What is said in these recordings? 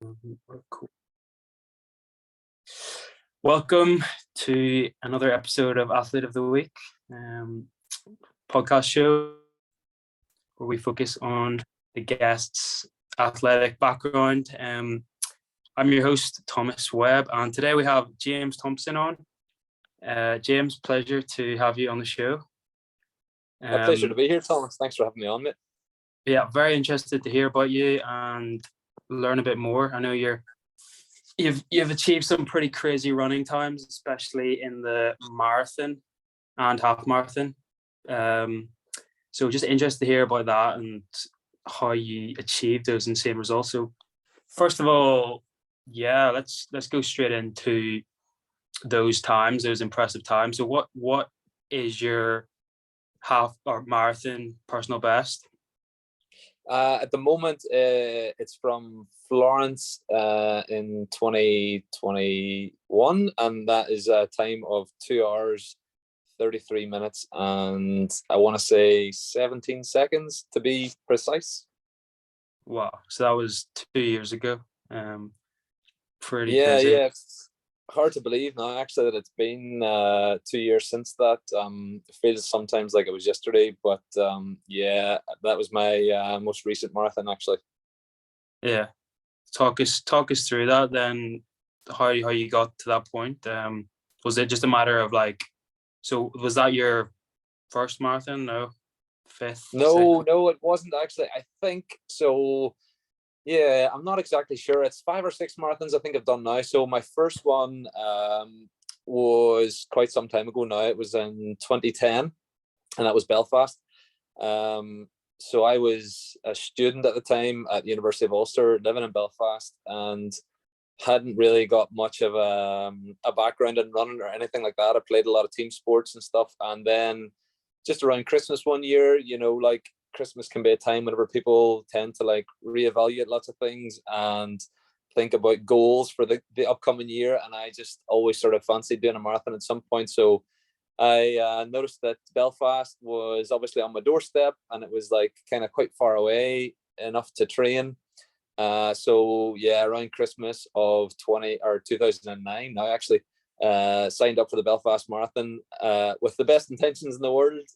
Cool. Welcome to another episode of Athlete of the Week, podcast show where we focus on the guest's athletic background. I'm your host, Thomas Webb, and today we have James Thompson on. James, pleasure to have you on the show. A pleasure to be here, Thomas. Thanks for having me on, mate. Yeah, very interested to hear about you and learn a bit more. I know you've achieved some pretty crazy running times, especially in the marathon and half marathon. So just interested to hear about that and how you achieved those insane results. So first of all, yeah, let's go straight into those times, those impressive times. So what is your half or marathon personal best? At the moment, it's from Florence in 2021, and that is a time of 2 hours, 33 minutes, and I want to say 17 seconds to be precise. Wow. So that was 2 years ago. Pretty yeah, crazy. Yeah. It's hard to believe now, actually, that it's been 2 years since that. It feels sometimes like it was yesterday, but yeah, that was my most recent marathon, actually. Yeah. Talk us through that then, how you got to that point. Was it just a matter of so was that your first marathon? No, fifth? No, it wasn't actually. I think so. Yeah, I'm not exactly sure. It's 5 or 6 marathons I think I've done now. So my first one was quite some time ago now. It was in 2010, and that was Belfast. So I was a student at the time at the University of Ulster, living in Belfast, and hadn't really got much of a background in running or anything like that. I played a lot of team sports and stuff. And then just around Christmas one year, Christmas can be a time whenever people tend to reevaluate lots of things and think about goals for the upcoming year. And I just always sort of fancied doing a marathon at some point. So I noticed that Belfast was obviously on my doorstep, and it was kind of quite far away enough to train. So yeah, around Christmas of 2009, I actually signed up for the Belfast Marathon with the best intentions in the world.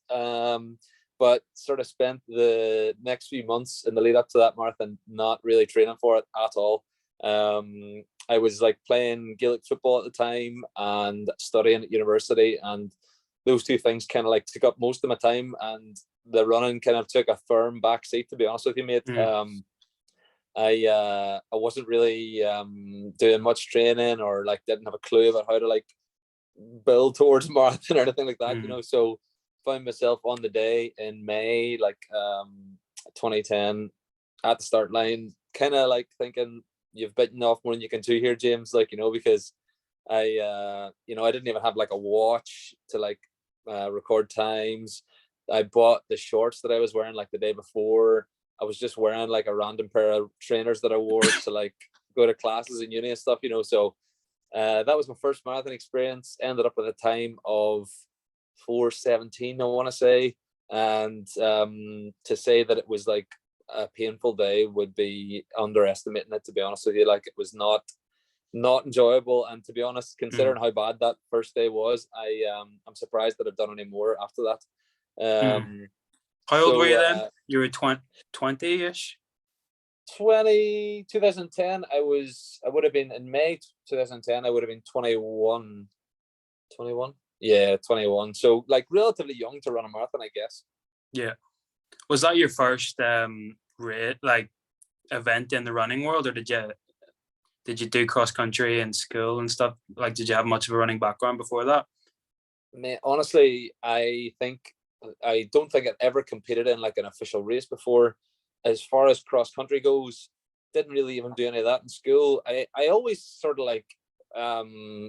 But sort of spent the next few months in the lead up to that marathon not really training for it at all. I was playing Gaelic football at the time and studying at university, and those two things kind of took up most of my time, and the running kind of took a firm backseat, to be honest with you, mate. I wasn't really doing much training, or didn't have a clue about how to build towards a marathon or anything like that, so found myself on the day in May 2010 at the start line, kind of thinking, you've bitten off more than you can chew here, James, because I didn't even have a watch to record times. I bought the shorts that I was wearing the day before. I was just wearing a random pair of trainers that I wore to go to classes in uni and stuff, so that was my first marathon experience. Ended up with a time of 4:17, I want to say, and to say that it was a painful day would be underestimating it, to be honest with you. It was not enjoyable, and to be honest, considering how bad that first day was, I'm surprised that I've done any more after that. How old were you then? You were 20-ish? 2010. I would have been, in May 2010, I would have been 21. Yeah, 21. So relatively young to run a marathon, I guess. Yeah. Was that your first event in the running world, or did you do cross country in school and stuff? Did you have much of a running background before that? Mate, honestly, I don't think I'd ever competed in an official race before. As far as cross country goes, didn't really even do any of that in school. I always sort of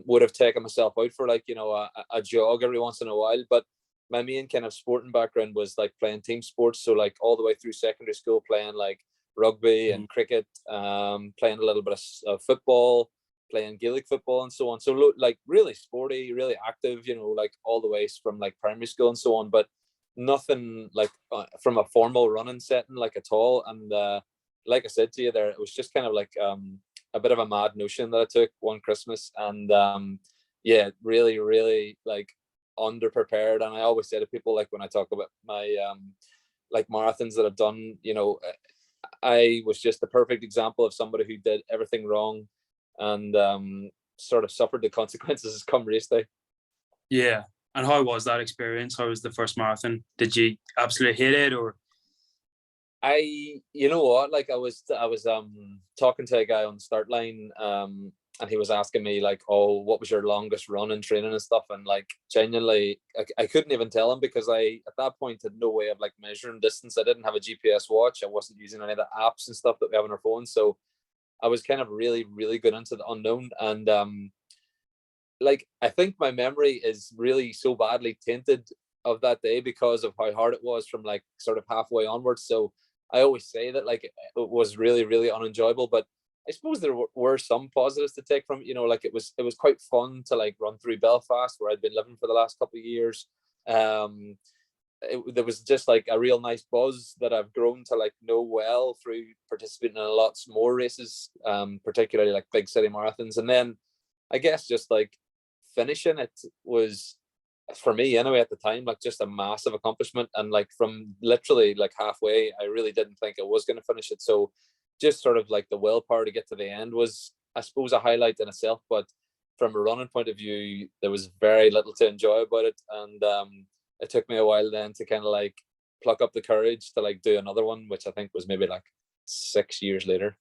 would have taken myself out for a jog every once in a while, but my main kind of sporting background was playing team sports. So all the way through secondary school, playing rugby and cricket, playing a little bit of football, playing Gaelic football and so on. So really sporty, really active, all the way from primary school and so on, but nothing from a formal running setting at all. And like I said to you there, it was just kind of a bit of a mad notion that I took one Christmas, and yeah, really, really like underprepared. And I always say to people, like when I talk about my like marathons that I've done, you know, I was just the perfect example of somebody who did everything wrong and sort of suffered the consequences come race day. Yeah. And how was that experience? How was the first marathon? Did you absolutely hate it, or? You know what, like I was talking to a guy on the start line, and he was asking me like, oh, what was your longest run in training and stuff, and like genuinely I couldn't even tell him, because I at that point had no way of like measuring distance. I didn't have a GPS watch, I wasn't using any of the apps and stuff that we have on our phone, so I was kind of really, really good into the unknown. And like I think my memory is really so badly tainted of that day because of how hard it was from like sort of halfway onwards. So I always say that like it was really, really unenjoyable, but I suppose there were some positives to take from it. You know, like it was quite fun to like run through Belfast, where I'd been living for the last couple of years. There was just like a real nice buzz that I've grown to like know well through participating in a lots more races, particularly like big city marathons. And then I guess just like finishing it was, for me anyway at the time, like just a massive accomplishment. And like from literally like halfway, I really didn't think I was going to finish it. So just sort of like the willpower to get to the end was, I suppose, a highlight in itself. But from a running point of view, there was very little to enjoy about it. And it took me a while then to kind of like pluck up the courage to like do another one, which I think was maybe like 6 years later.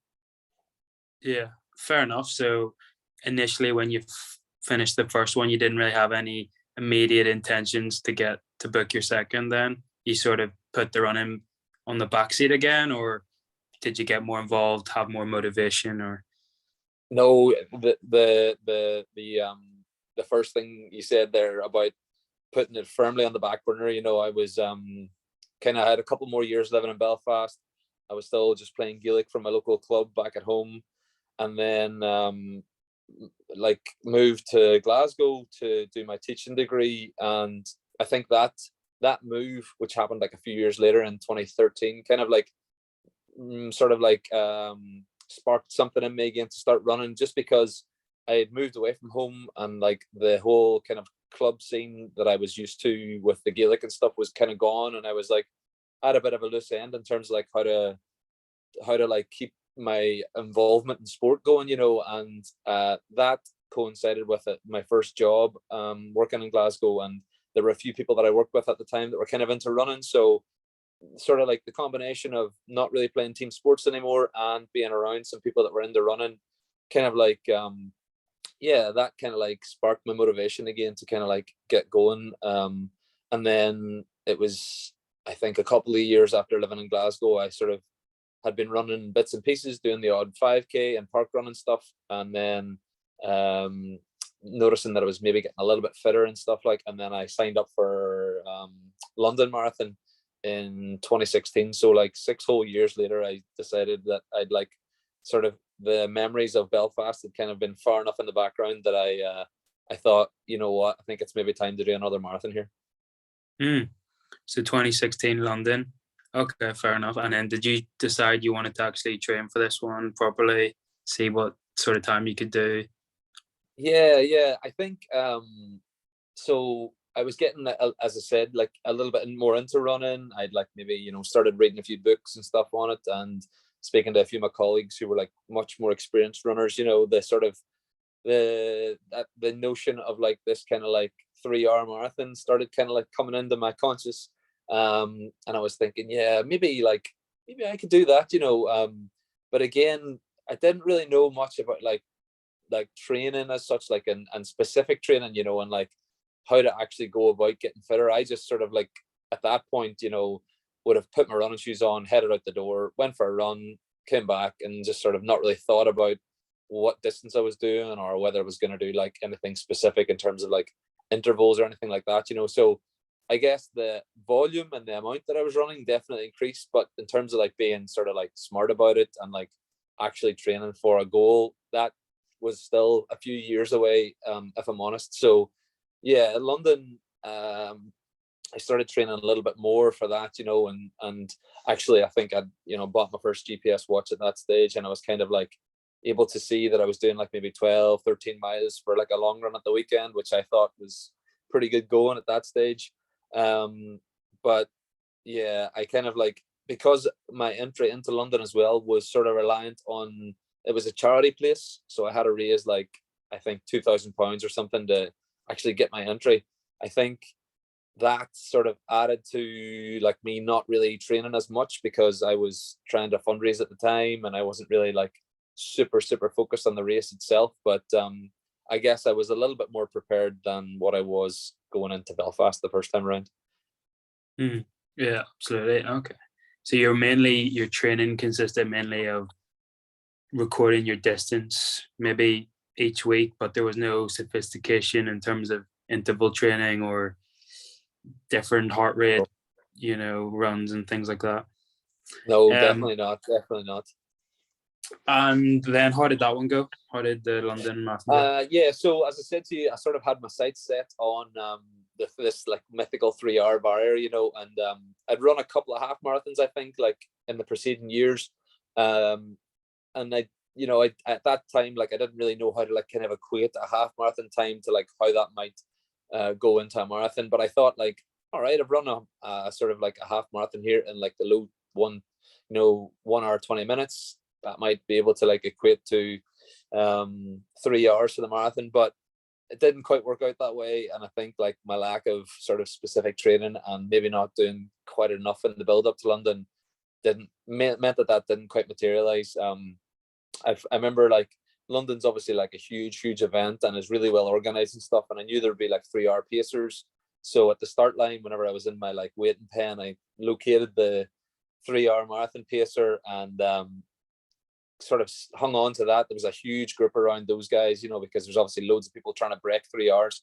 Yeah, fair enough. So initially when you finished the first one, you didn't really have any immediate intentions to book your second. Then you sort of put the running on the backseat again, or did you get more involved, have more motivation? Or no, the first thing you said there about putting it firmly on the back burner, you know, I was kind of had a couple more years living in Belfast. I was still just playing Gaelic from my local club back at home, and then like moved to Glasgow to do my teaching degree. And I think that move, which happened like a few years later in 2013, kind of like sort of like sparked something in me again to start running, just because I had moved away from home, and like the whole kind of club scene that I was used to with the Gaelic and stuff was kind of gone, and I was like at a bit of a loose end in terms of like how to like keep my involvement in sport going, you know. And that coincided with it, my first job working in Glasgow, and there were a few people that I worked with at the time that were kind of into running. So sort of like the combination of not really playing team sports anymore and being around some people that were into running, kind of like yeah, that kind of like sparked my motivation again to kind of like get going. And then it was, I think, a couple of years after living in Glasgow, I sort of had been running bits and pieces, doing the odd 5K and park running stuff, and then noticing that I was maybe getting a little bit fitter and stuff like. And then I signed up for London Marathon in 2016. So like 6 whole years later, I decided that I'd like sort of the memories of Belfast had kind of been far enough in the background that I thought, you know what, I think it's maybe time to do another marathon here. So 2016 London. Okay, fair enough. And then did you decide you wanted to actually train for this one properly, see what sort of time you could do? Yeah. I think so I was getting, as I said, like a little bit more into running. I'd like maybe, you know, started reading a few books and stuff on it, and speaking to a few of my colleagues who were like much more experienced runners. You know, the sort of the notion of like this kind of like 3-hour marathon started kind of like coming into my conscious. And I was thinking, yeah, maybe I could do that, you know. But again, I didn't really know much about like training as such, like and specific training, you know, and like how to actually go about getting fitter. I just sort of like at that point, you know, would have put my running shoes on, headed out the door, went for a run, came back, and just sort of not really thought about what distance I was doing or whether I was going to do like anything specific in terms of like intervals or anything like that, you know. So I guess the volume and the amount that I was running definitely increased, but in terms of like being sort of like smart about it and like actually training for a goal, that was still a few years away, if I'm honest. So yeah, London, I started training a little bit more for that, you know, and actually I think I'd, you know, bought my first GPS watch at that stage, and I was kind of like, able to see that I was doing like maybe 12, 13 miles for like a long run at the weekend, which I thought was pretty good going at that stage. But yeah, I kind of like, because my entry into London as well was sort of reliant on, it was a charity place, so I had to raise like, I think £2,000 or something to actually get my entry. I think that sort of added to like me not really training as much, because I was trying to fundraise at the time and I wasn't really like super focused on the race itself. But I guess I was a little bit more prepared than what I was going into Belfast the first time around. Yeah, absolutely. Okay, so your training consisted mainly of recording your distance maybe each week, but there was no sophistication in terms of interval training or different heart rate, runs and things like that. No, definitely not. And then how did that one go? How did the London Marathon go? Yeah, so as I said to you, I sort of had my sights set on this like mythical 3 hour barrier, and I'd run a couple of half marathons, I think, like in the preceding years. And I at that time, like, I didn't really know how to like kind of equate a half marathon time to like how that might go into a marathon. But I thought, like, all right, I've run a sort of like a half marathon here in like the low 1 hour 20 minutes. That might be able to like equate to 3 hours for the marathon, but it didn't quite work out that way. And I think like my lack of sort of specific training and maybe not doing quite enough in the build up to London meant that didn't quite materialize. I remember like London's obviously like a huge event and is really well organized and stuff, and I knew there'd be like 3 hour pacers. So at the start line, whenever I was in my like waiting pen, I located the 3 hour marathon pacer and sort of hung on to that. There was a huge group around those guys, because there's obviously loads of people trying to break 3 hours.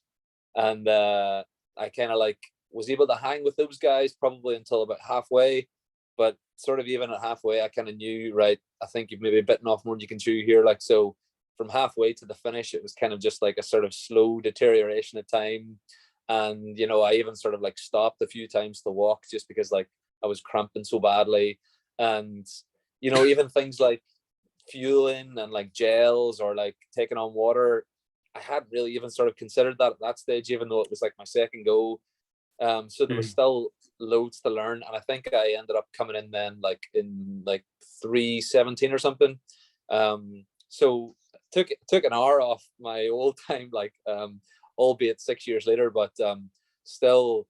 And I kind of like was able to hang with those guys probably until about halfway. But sort of even at halfway, I kind of knew, right, I think you've maybe bitten off more than you can chew here. Like, so from halfway to the finish, it was kind of just like a sort of slow deterioration of time. And, I even sort of like stopped a few times to walk just because like I was cramping so badly. And, even things like fueling and like gels or like taking on water, I hadn't really even sort of considered that at that stage, even though it was like my second go. So there was still loads to learn, and I think I ended up coming in then like in like 3:17 or something. So took an hour off my old time, like albeit 6 years later, but still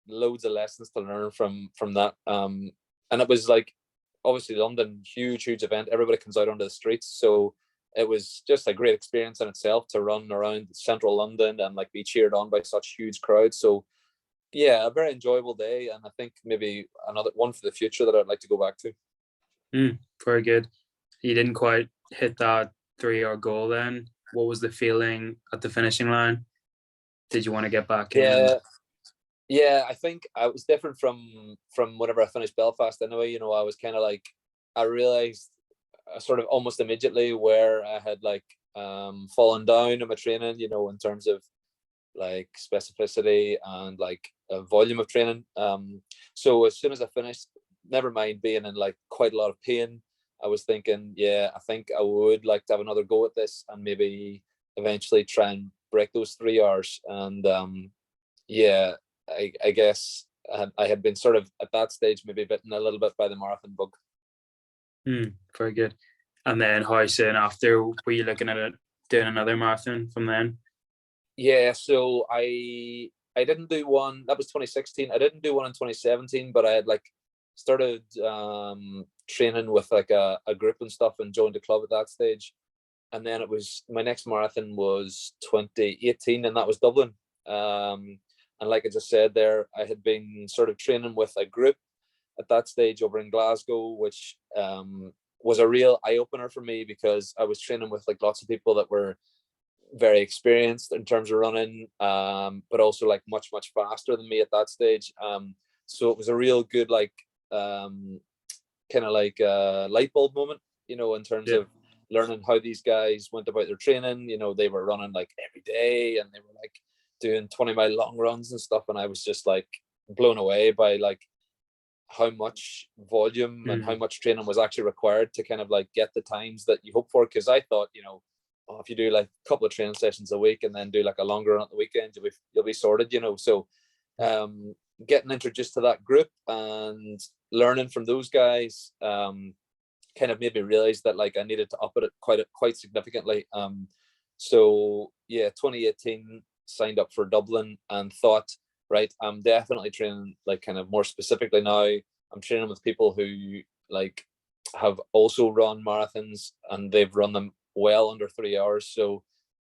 loads of lessons to learn from that. And it was like, obviously London, huge event, everybody comes out onto the streets, so it was just a great experience in itself to run around central London and like be cheered on by such huge crowds. So yeah, a very enjoyable day, and I think maybe another one for the future that I'd like to go back to. Very good. You didn't quite hit that 3 hour goal then. What was the feeling at the finishing line? Did you want to get back in? Yeah, I think I was different from whenever I finished Belfast. I know, I was kind of like, I realized sort of almost immediately where I had like fallen down in my training, in terms of like specificity and like a volume of training. So as soon as I finished, never mind being in like quite a lot of pain, I was thinking, yeah, I think I would like to have another go at this and maybe eventually try and break those 3 hours. And yeah, I guess I had been sort of at that stage maybe bitten a little bit by the marathon bug. Very good. And then how soon after were you looking at it doing another marathon from then? Yeah, so I didn't do one. That was 2016. I didn't do one in 2017, but I had like started training with like a group and stuff and joined a club at that stage. And then it was my next marathon was 2018, and that was Dublin. And like I just said there, I had been sort of training with a group at that stage over in Glasgow, which was a real eye opener for me, because I was training with like lots of people that were very experienced in terms of running, but also like much faster than me at that stage. So it was a real good like kind of like light bulb moment, in terms of learning how these guys went about their training. They were running like every day, and they were like doing 20-mile long runs and stuff, and I was just like blown away by like how much volume and how much training was actually required to kind of like get the times that you hope for. Because I thought, oh, if you do like a couple of training sessions a week and then do like a longer run at the weekend, you'll be sorted, So getting introduced to that group and learning from those guys kind of made me realize that like I needed to up it quite significantly. So yeah, 2018 signed up for Dublin and thought, right, I'm definitely training like kind of more specifically now. I'm training with people who like have also run marathons and they've run them well under 3 hours. So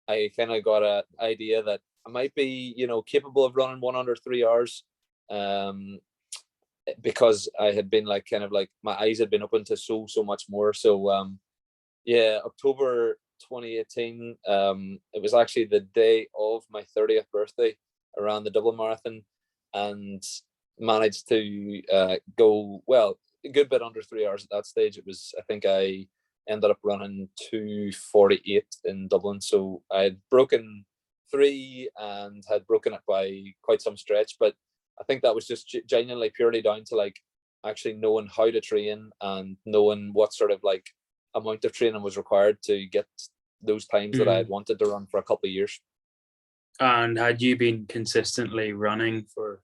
I kind of got an idea that I might be, capable of running one under 3 hours. Because I had been like kind of like my eyes had been open to so much more. So yeah, October 2018, it was actually the day of my 30th birthday around the Dublin Marathon, and managed to go well a good bit under 3 hours at that stage. It was, I think I ended up running 2:48 in Dublin. So I had broken 3 and had broken it by quite some stretch, but I think that was just genuinely purely down to like actually knowing how to train and knowing what sort of like amount of training was required to get those times that I had wanted to run for a couple of years. And had you been consistently running for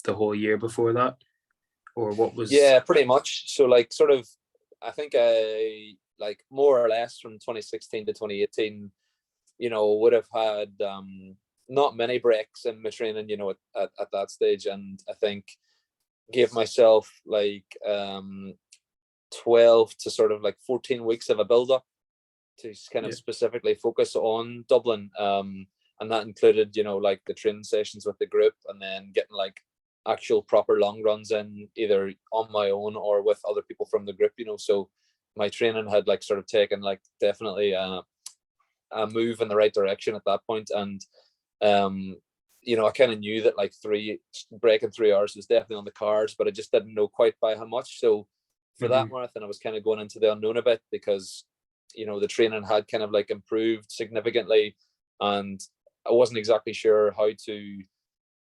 the whole year before that, or what was? Yeah, pretty much. So like sort of, I think I like more or less from 2016 to 2018, would have had not many breaks in my training, at that stage. And I think gave myself like 12 to sort of like 14 weeks of a build up to kind of specifically focus on Dublin. And that included, like the training sessions with the group and then getting like actual proper long runs in either on my own or with other people from the group, So my training had like sort of taken like definitely a move in the right direction at that point. And I kind of knew that like breaking 3 hours was definitely on the cards, but I just didn't know quite by how much. So for that marathon, I was kind of going into the unknown a bit because the training had kind of like improved significantly, and I wasn't exactly sure how to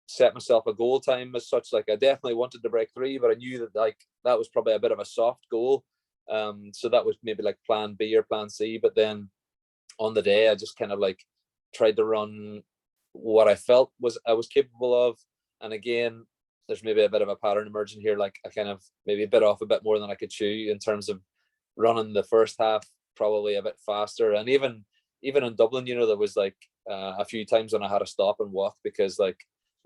set myself a goal time as such. Like I definitely wanted to break 3, but I knew that like that was probably a bit of a soft goal. So that was maybe like plan B or plan C. But then on the day, I just kind of like tried to run what I felt I was capable of. And again, there's maybe a bit of a pattern emerging here. Like I kind of maybe bit off a bit more than I could chew in terms of running the first half probably a bit faster. And even in Dublin, there was like a few times when I had to stop and walk because like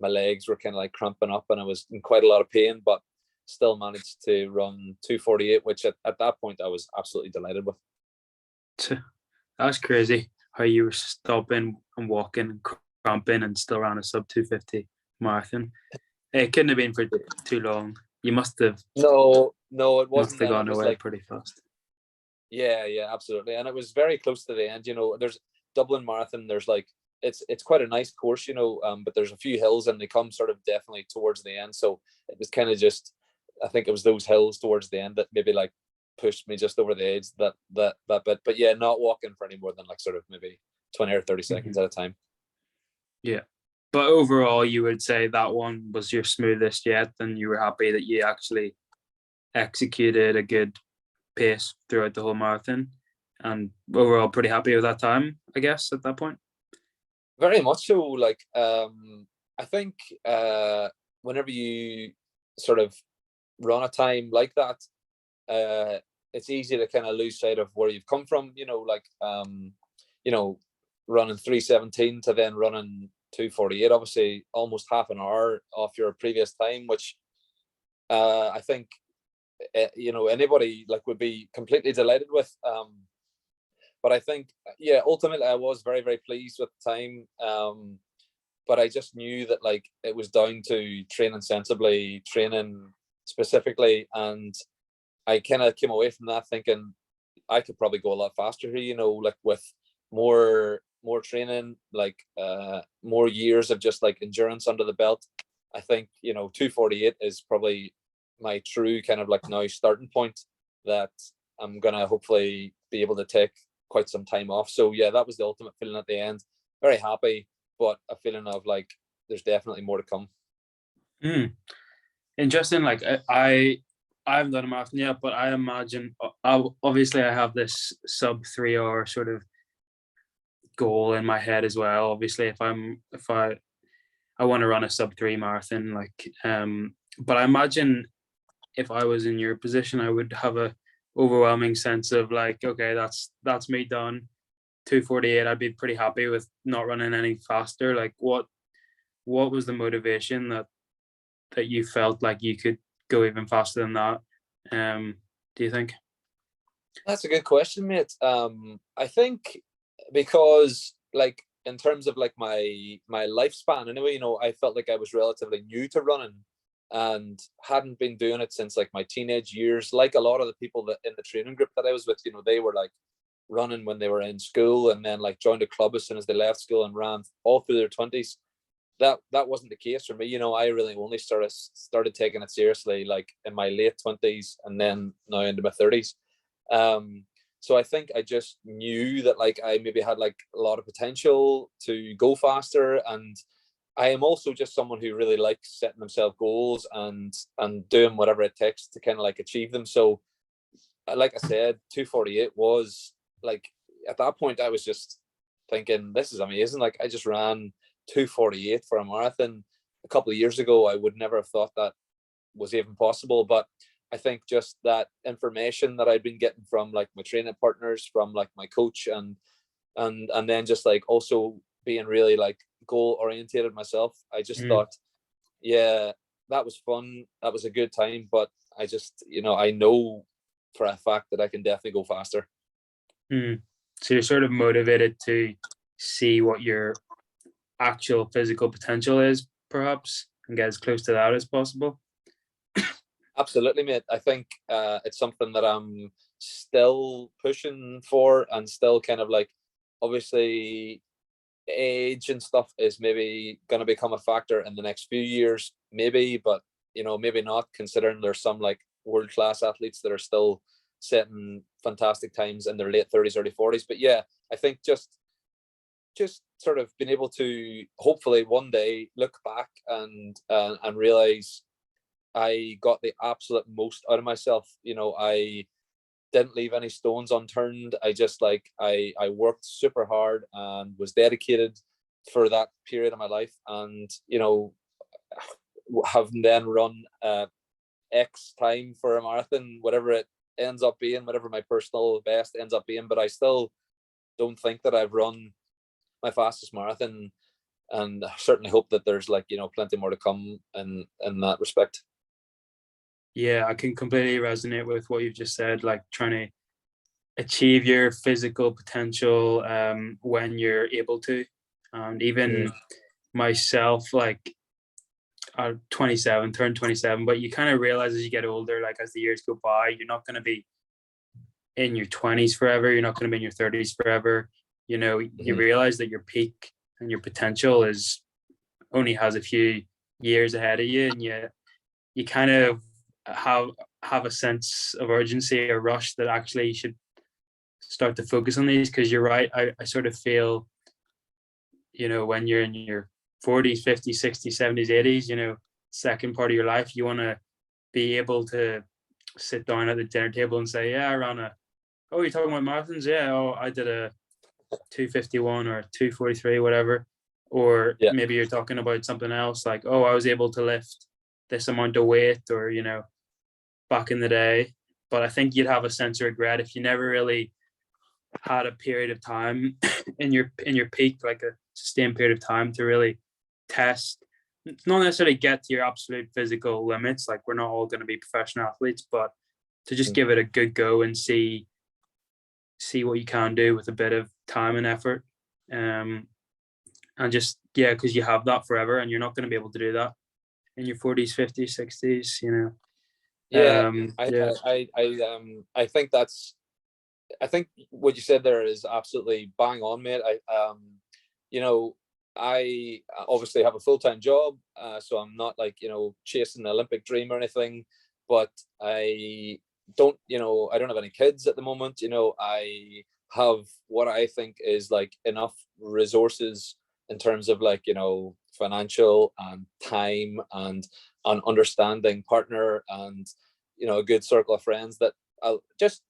my legs were kind of like cramping up and I was in quite a lot of pain, but still managed to run 2:48, which at that point I was absolutely delighted with. That's crazy how you were stopping and walking and cramping and still ran a sub 250 marathon. It couldn't have been for too long. You must have. No, it wasn't. Must have gone away like, pretty fast. Yeah, absolutely. And it was very close to the end. There's Dublin Marathon. There's like it's quite a nice course, but there's a few hills and they come sort of definitely towards the end. So it was kind of just, I think it was those hills towards the end that maybe like pushed me just over the edge that bit. But yeah, not walking for any more than like sort of maybe 20 or 30 seconds at a time. Yeah. But overall, you would say that one was your smoothest yet, and you were happy that you actually executed a good pace throughout the whole marathon, and overall pretty happy with that time, I guess, at that point. Very much so. Like I think whenever you sort of run a time like that, it's easy to kind of lose sight of where you've come from, running 3:17 to then running 2:48, obviously almost half an hour off your previous time, which I think anybody like would be completely delighted with. But I think ultimately I was very, very pleased with the time. But I just knew that like it was down to training sensibly, training specifically, and I kind of came away from that thinking I could probably go a lot faster here, like with more training, like more years of just like endurance under the belt. I think 2:48 is probably my true kind of like now starting point that I'm gonna hopefully be able to take quite some time off. So yeah, that was the ultimate feeling at the end. Very happy, but a feeling of like there's definitely more to come. interesting. Like I haven't done a marathon yet, but I imagine obviously I have this sub 3 hour sort of goal in my head as well. Obviously, if I want to run a sub 3 marathon, like but I imagine if I was in your position, I would have a overwhelming sense of like, okay, that's me done. 2:48, I'd be pretty happy with not running any faster. Like what was the motivation that you felt like you could go even faster than that? Do you think? That's a good question, mate. I think because like in terms of like my lifespan anyway, I felt like I was relatively new to running and hadn't been doing it since like my teenage years. Like a lot of the people that in the training group that I was with, they were like running when they were in school and then like joined a club as soon as they left school and ran all through their 20s. That wasn't the case for me. I really only started taking it seriously like in my late 20s and then now into my 30s. So I think I just knew that like I maybe had like a lot of potential to go faster, and I am also just someone who really likes setting themselves goals and doing whatever it takes to kind of like achieve them. So like I said, 2:48 was like, at that point I was just thinking, this is amazing. Like I just ran 2:48 for a marathon a couple of years ago. I would never have thought that was even possible, but I think just that information that I'd been getting from like my training partners, from like my coach, and then just like also being really like goal orientated myself, I just thought, yeah, that was fun, that was a good time, but I just I know for a fact that I can definitely go faster. So you're sort of motivated to see what your actual physical potential is, perhaps, and get as close to that as possible. Absolutely, mate. I think it's something that I'm still pushing for, and still kind of like, obviously age and stuff is maybe going to become a factor in the next few years, maybe, but maybe not, considering there's some like world-class athletes that are still setting fantastic times in their late 30s, early 40s. But yeah, I think just sort of being able to hopefully one day look back and realize I got the absolute most out of myself. I didn't leave any stones unturned. I just like I worked super hard and was dedicated for that period of my life, and having then run X time for a marathon, whatever it ends up being, whatever my personal best ends up being. But I still don't think that I've run my fastest marathon, and I certainly hope that there's like plenty more to come in that respect. Yeah, I can completely resonate with what you've just said, like trying to achieve your physical potential when you're able to. And even myself, like I'm 27, turned 27, but you kind of realize as you get older, like as the years go by, you're not going to be in your 20s forever. You're not going to be in your 30s forever. You realize that your peak and your potential only has a few years ahead of you, and you kind of have a sense of urgency or rush that actually you should start to focus on these, because you're right. I sort of feel, when you're in your 40s, 50s, 60s, 70s, 80s, second part of your life, you want to be able to sit down at the dinner table and say, yeah, I ran oh, you're talking about marathons? Yeah, oh, I did a 2:51 or 2:43, whatever. Or maybe you're talking about something else, like, oh, I was able to lift this amount of weight, or back in the day. But I think you'd have a sense of regret if you never really had a period of time in your peak, like a sustained period of time to really test, not necessarily get to your absolute physical limits. Like we're not all going to be professional athletes, but to just give it a good go and see what you can do with a bit of time and effort. And just, because you have that forever, and you're not going to be able to do that in your 40s, 50s, 60s, I think I think what you said there is absolutely bang on, mate. I obviously have a full-time job, so I'm not like chasing the Olympic dream or anything, but I don't have any kids at the moment. I have what I think is like enough resources in terms of like financial and time and an understanding partner, and a good circle of friends that I'll just,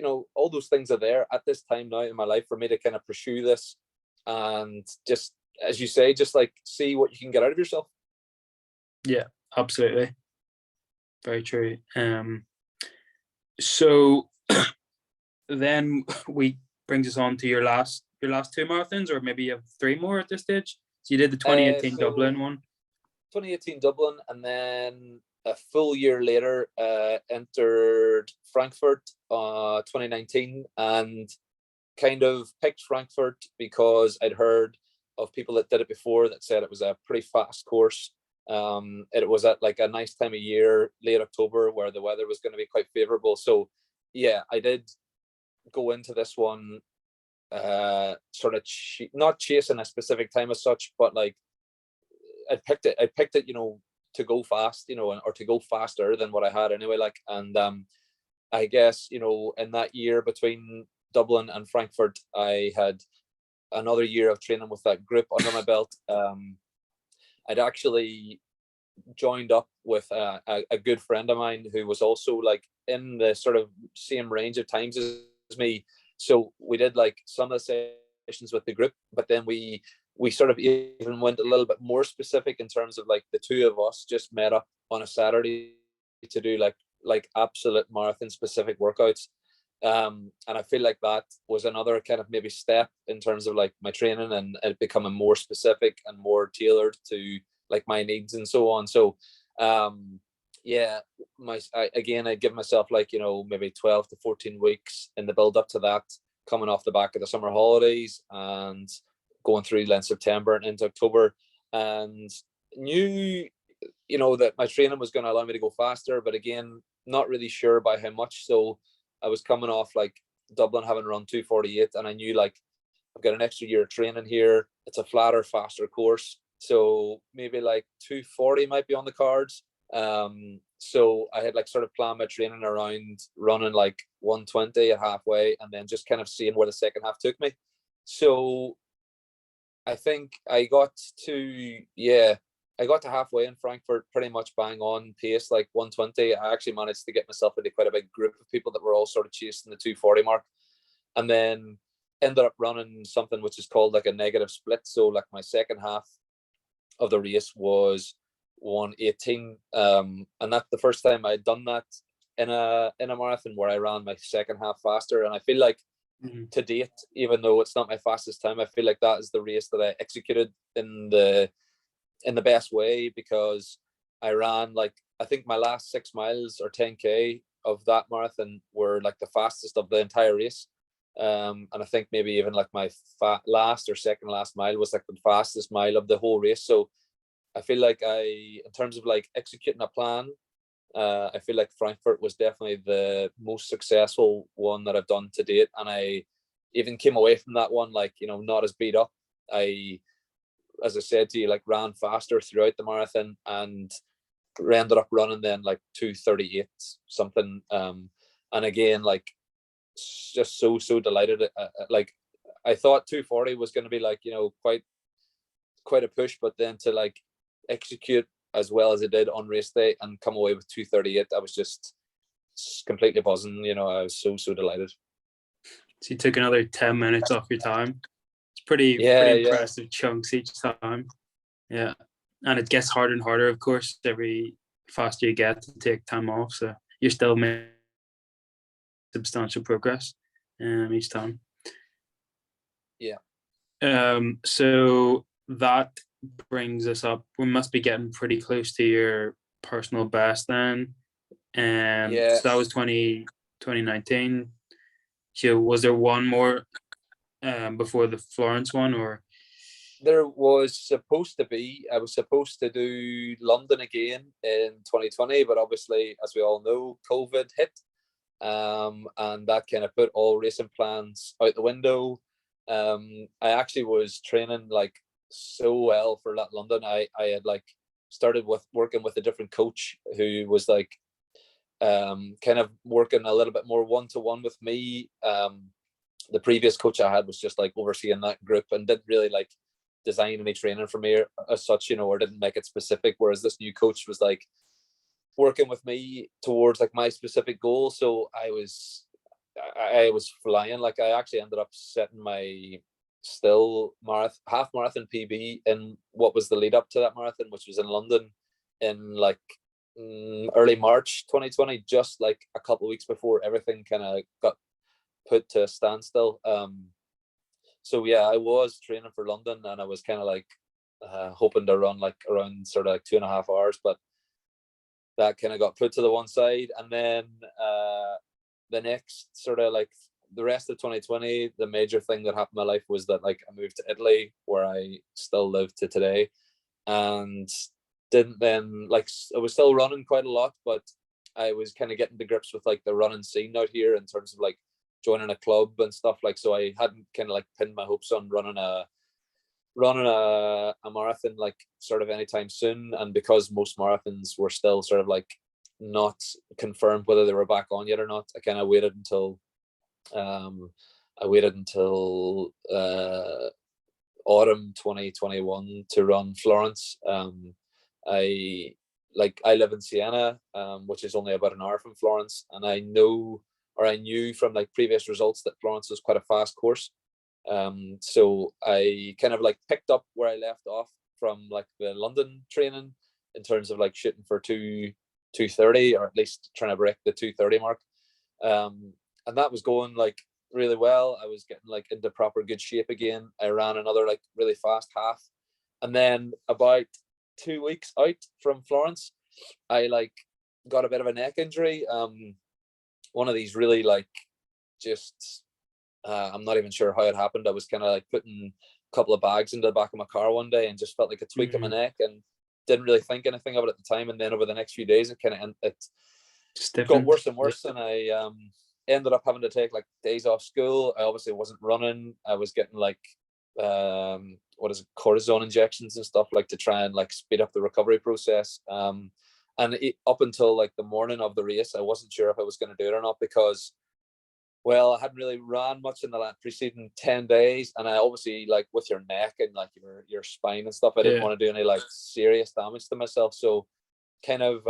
all those things are there at this time now in my life for me to kind of pursue this, and just, as you say, just like see what you can get out of yourself. Yeah, absolutely. Very true. So then we brings us on to your last 2 marathons, or maybe you have 3 more at this stage. So you did the 2018 Dublin one. 2018 Dublin, and then a full year later entered Frankfurt 2019, and kind of picked Frankfurt because I'd heard of people that did it before that said it was a pretty fast course. It was at like a nice time of year, late October, where the weather was going to be quite favorable. So yeah, I did go into this one sort of not chasing a specific time as such, but like I picked it, to go fast, or to go faster than what I had anyway. Like, and I guess, in that year between Dublin and Frankfurt, I had another year of training with that group under my belt. I'd actually joined up with a good friend of mine who was also like in the sort of same range of times as me. So we did like some of the sessions with the group, but then we sort of even went a little bit more specific in terms of like the two of us just met up on a Saturday to do like absolute marathon specific workouts. And I feel like that was another kind of maybe step in terms of like my training and it becoming more specific and more tailored to like my needs and so on. So yeah, I give myself like, maybe 12 to 14 weeks in the build up to that, coming off the back of the summer holidays and going through then September and into October, and knew, that my training was going to allow me to go faster, but again, not really sure by how much. So I was coming off like Dublin having run 2:48, and I knew like I've got an extra year of training here. It's a flatter, faster course, so maybe like 2:40 might be on the cards. So I had like sort of planned my training around running like 1:20 at halfway, and then just kind of seeing where the second half took me. So I think I got to halfway in Frankfurt pretty much bang on pace, like 1:20. I actually managed to get myself into quite a big group of people that were all sort of chasing the 2:40 mark, and then ended up running something which is called like a negative split. So like my second half of the race was 1:18, and that's the first time I'd done that in a marathon where I ran my second half faster. And I feel like to date, even though it's not my fastest time, I feel like that is the race that I executed in the best way, because I ran like, I think my last 6 miles or 10k of that marathon were like the fastest of the entire race. And I think maybe even like my last or second last mile was like the fastest mile of the whole race. So I feel like in terms of like executing a plan, I feel like Frankfurt was definitely the most successful one that I've done to date. And I even came away from that one like, not as beat up. As I said to you, like ran faster throughout the marathon and ended up running then like 2:38 something. And again, like just so delighted. Like I thought 2:40 was going to be like, quite a push, but then to like execute as well as it did on race day and come away with 2:38, I was just completely buzzing. I was so delighted. So you took another 10 minutes off your time. It's pretty impressive chunks each time. Yeah. And it gets harder and harder, of course, every faster you get to take time off. So you're still making substantial progress each time. Yeah. So that brings us up. We must be getting pretty close to your personal best then. So that was 2019. So was there one more before the Florence one, or? There was supposed to be. I was supposed to do London again in 2020, but obviously, as we all know, COVID hit, and that kind of put all racing plans out the window. I actually was training like so well for that London. I had like started with working with a different coach who was like kind of working a little bit more one-to-one with me. The previous coach I had was just like overseeing that group and didn't really like design any training for me as such, or didn't make it specific. Whereas this new coach was like working with me towards like my specific goal. So I was flying. Like I actually ended up setting my half marathon PB in what was the lead up to that marathon, which was in London in like early March 2020, just like a couple of weeks before everything kind of got put to a standstill. So yeah, I was training for London, and I was kind of like hoping to run like around sort of like 2.5 hours, but that kind of got put to the one side. And then the next sort of like the rest of 2020, the major thing that happened in my life was that like I moved to Italy, where I still live to today, and didn't then like I was still running quite a lot, but I was kind of getting to grips with like the running scene out here in terms of like joining a club and stuff. Like, so I hadn't kind of like pinned my hopes on running a marathon like sort of anytime soon. And because most marathons were still sort of like not confirmed whether they were back on yet or not, I kind of waited until autumn 2021 to run Florence. I live in Siena, which is only about an hour from Florence, and I knew from like previous results that Florence was quite a fast course. So I kind of like picked up where I left off from like the London training in terms of like shooting for 2:30, or at least trying to break the 2:30 mark. And that was going like really well. I was getting like into proper good shape again. I ran another like really fast half, and then about 2 weeks out from Florence, I like got a bit of a neck injury. One of these really like just I'm not even sure how it happened. I was kind of like putting a couple of bags into the back of my car one day and just felt like a tweak in my neck, and didn't really think anything of it at the time. And then over the next few days, it got worse and worse, and I ended up having to take like days off school. I obviously wasn't running. I was getting like cortisone injections and stuff, like to try and like speed up the recovery process. And up until like the morning of the race, I wasn't sure if I was going to do it or not, because I hadn't really ran much in the preceding 10 days. And I obviously, like with your neck and like your spine and stuff, I didn't want to do any like serious damage to myself. So kind of,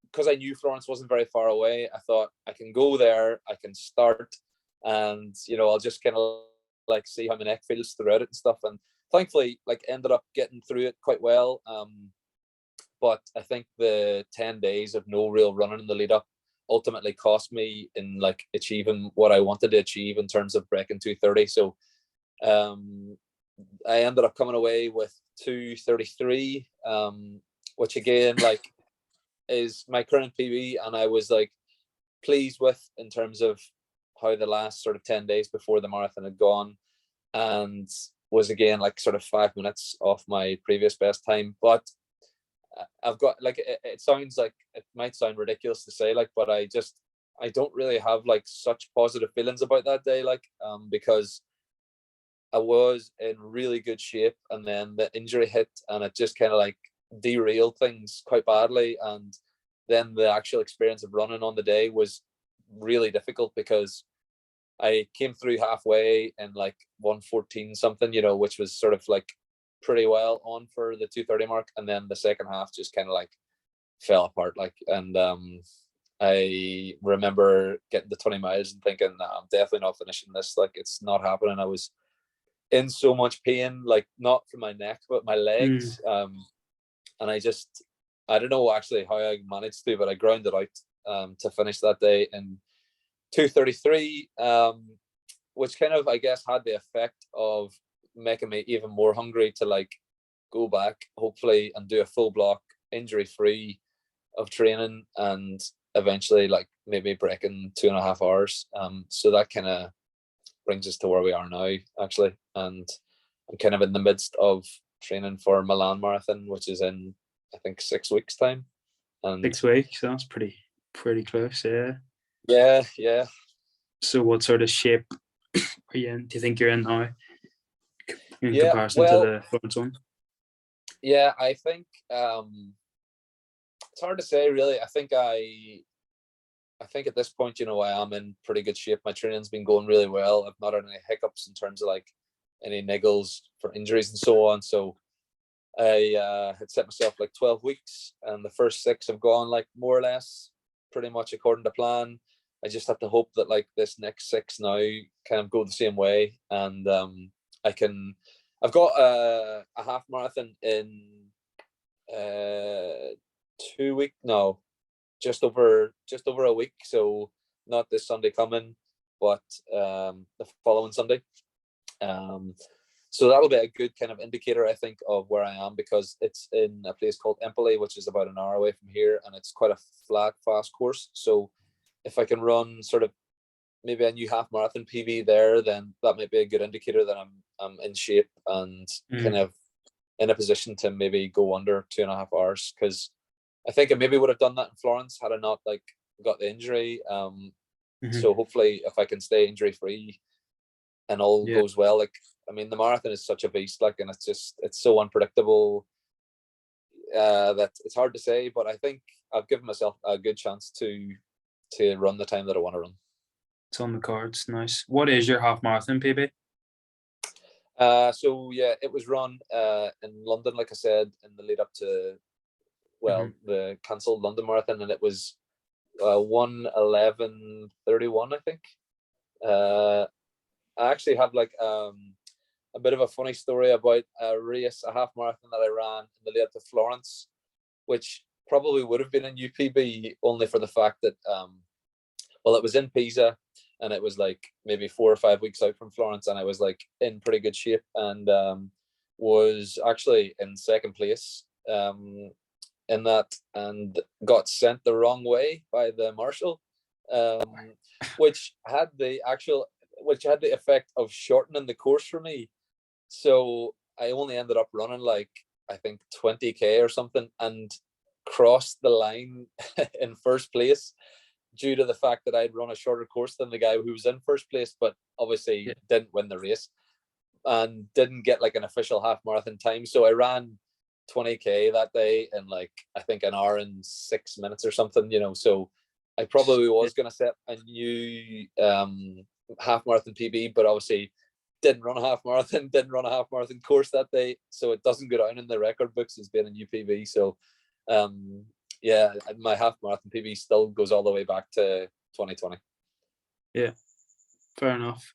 because I knew Florence wasn't very far away, I thought I can go there, I can start, and I'll just kind of like see how my neck feels throughout it and stuff. And thankfully, like ended up getting through it quite well. But I think the 10 days of no real running in the lead up ultimately cost me in like achieving what I wanted to achieve in terms of breaking 2:30. So I ended up coming away with 2:33, which again like is my current PB, and I was like pleased with in terms of how the last sort of 10 days before the marathon had gone, and was again like sort of 5 minutes off my previous best time. But I've got like it sounds like it might sound ridiculous to say, like, but I don't really have like such positive feelings about that day, like because I was in really good shape, and then the injury hit, and it just kind of like derailed things quite badly. And then the actual experience of running on the day was really difficult, because I came through halfway in like 1:14 something, which was sort of like pretty well on for the 2:30 mark, and then the second half just kind of like fell apart, like. And I remember getting to 20 miles and thinking, nah, I'm definitely not finishing this, like it's not happening. I was in so much pain, like not from my neck but my legs. And I don't know actually how I managed to, but I grounded out to finish that day in 2:33, which kind of I guess had the effect of making me even more hungry to like go back hopefully and do a full block injury free of training, and eventually like maybe breaking 2.5 hours. So that kind of brings us to where we are now actually, and I'm kind of in the midst of training for Milan Marathon, which is in I think 6 weeks time. And 6 weeks, that's pretty close. Yeah. So what sort of shape are you in? Do you think you're in now in Yeah, comparison to the Florence one? Yeah, I think it's hard to say really. I think at this point, I am in pretty good shape. My training's been going really well. I've not had any hiccups in terms of like any niggles for injuries and so on. So I had set myself like 12 weeks, and the first 6 have gone like more or less pretty much according to plan. I just have to hope that like this next 6 now kind of go the same way, and I've got a half marathon in 2 weeks, no, just over a week. So not this Sunday coming, but the following Sunday. So that'll be a good kind of indicator, I think, of where I am, because it's in a place called Empoli, which is about an hour away from here, and it's quite a flat, fast course. So if I can run sort of maybe a new half marathon PB there, then that might be a good indicator that I'm in shape and kind of in a position to maybe go under 2.5 hours. Because I think I maybe would have done that in Florence had I not like got the injury. So hopefully, if I can stay injury free and all goes well, like, I mean, the marathon is such a beast, like, and it's so unpredictable that it's hard to say. But I think I've given myself a good chance to run the time that I want to run. It's on the cards. Nice. What is your half marathon PB? So yeah, it was run in London, like I said, in the lead up to the cancelled London Marathon, and it was 1:11:31, I think. I actually have like a bit of a funny story about a half marathon that I ran in the lead up to Florence, which probably would have been in UPB only for the fact that well, it was in Pisa, and it was like maybe 4 or 5 weeks out from Florence, and I was like in pretty good shape, and was actually in second place in that, and got sent the wrong way by the marshal, which had the effect of shortening the course for me. So I only ended up running like, I think 20k or something, and crossed the line in first place due to the fact that I'd run a shorter course than the guy who was in first place, but obviously didn't win the race and didn't get like an official half marathon time. So I ran 20k that day in like, I think, an hour and 6 minutes or something, so I probably was going to set a new half marathon PB, but obviously didn't run a half marathon course that day, so it doesn't go down in the record books as being a new PB. So yeah, my half marathon PB still goes all the way back to 2020. Yeah, fair enough.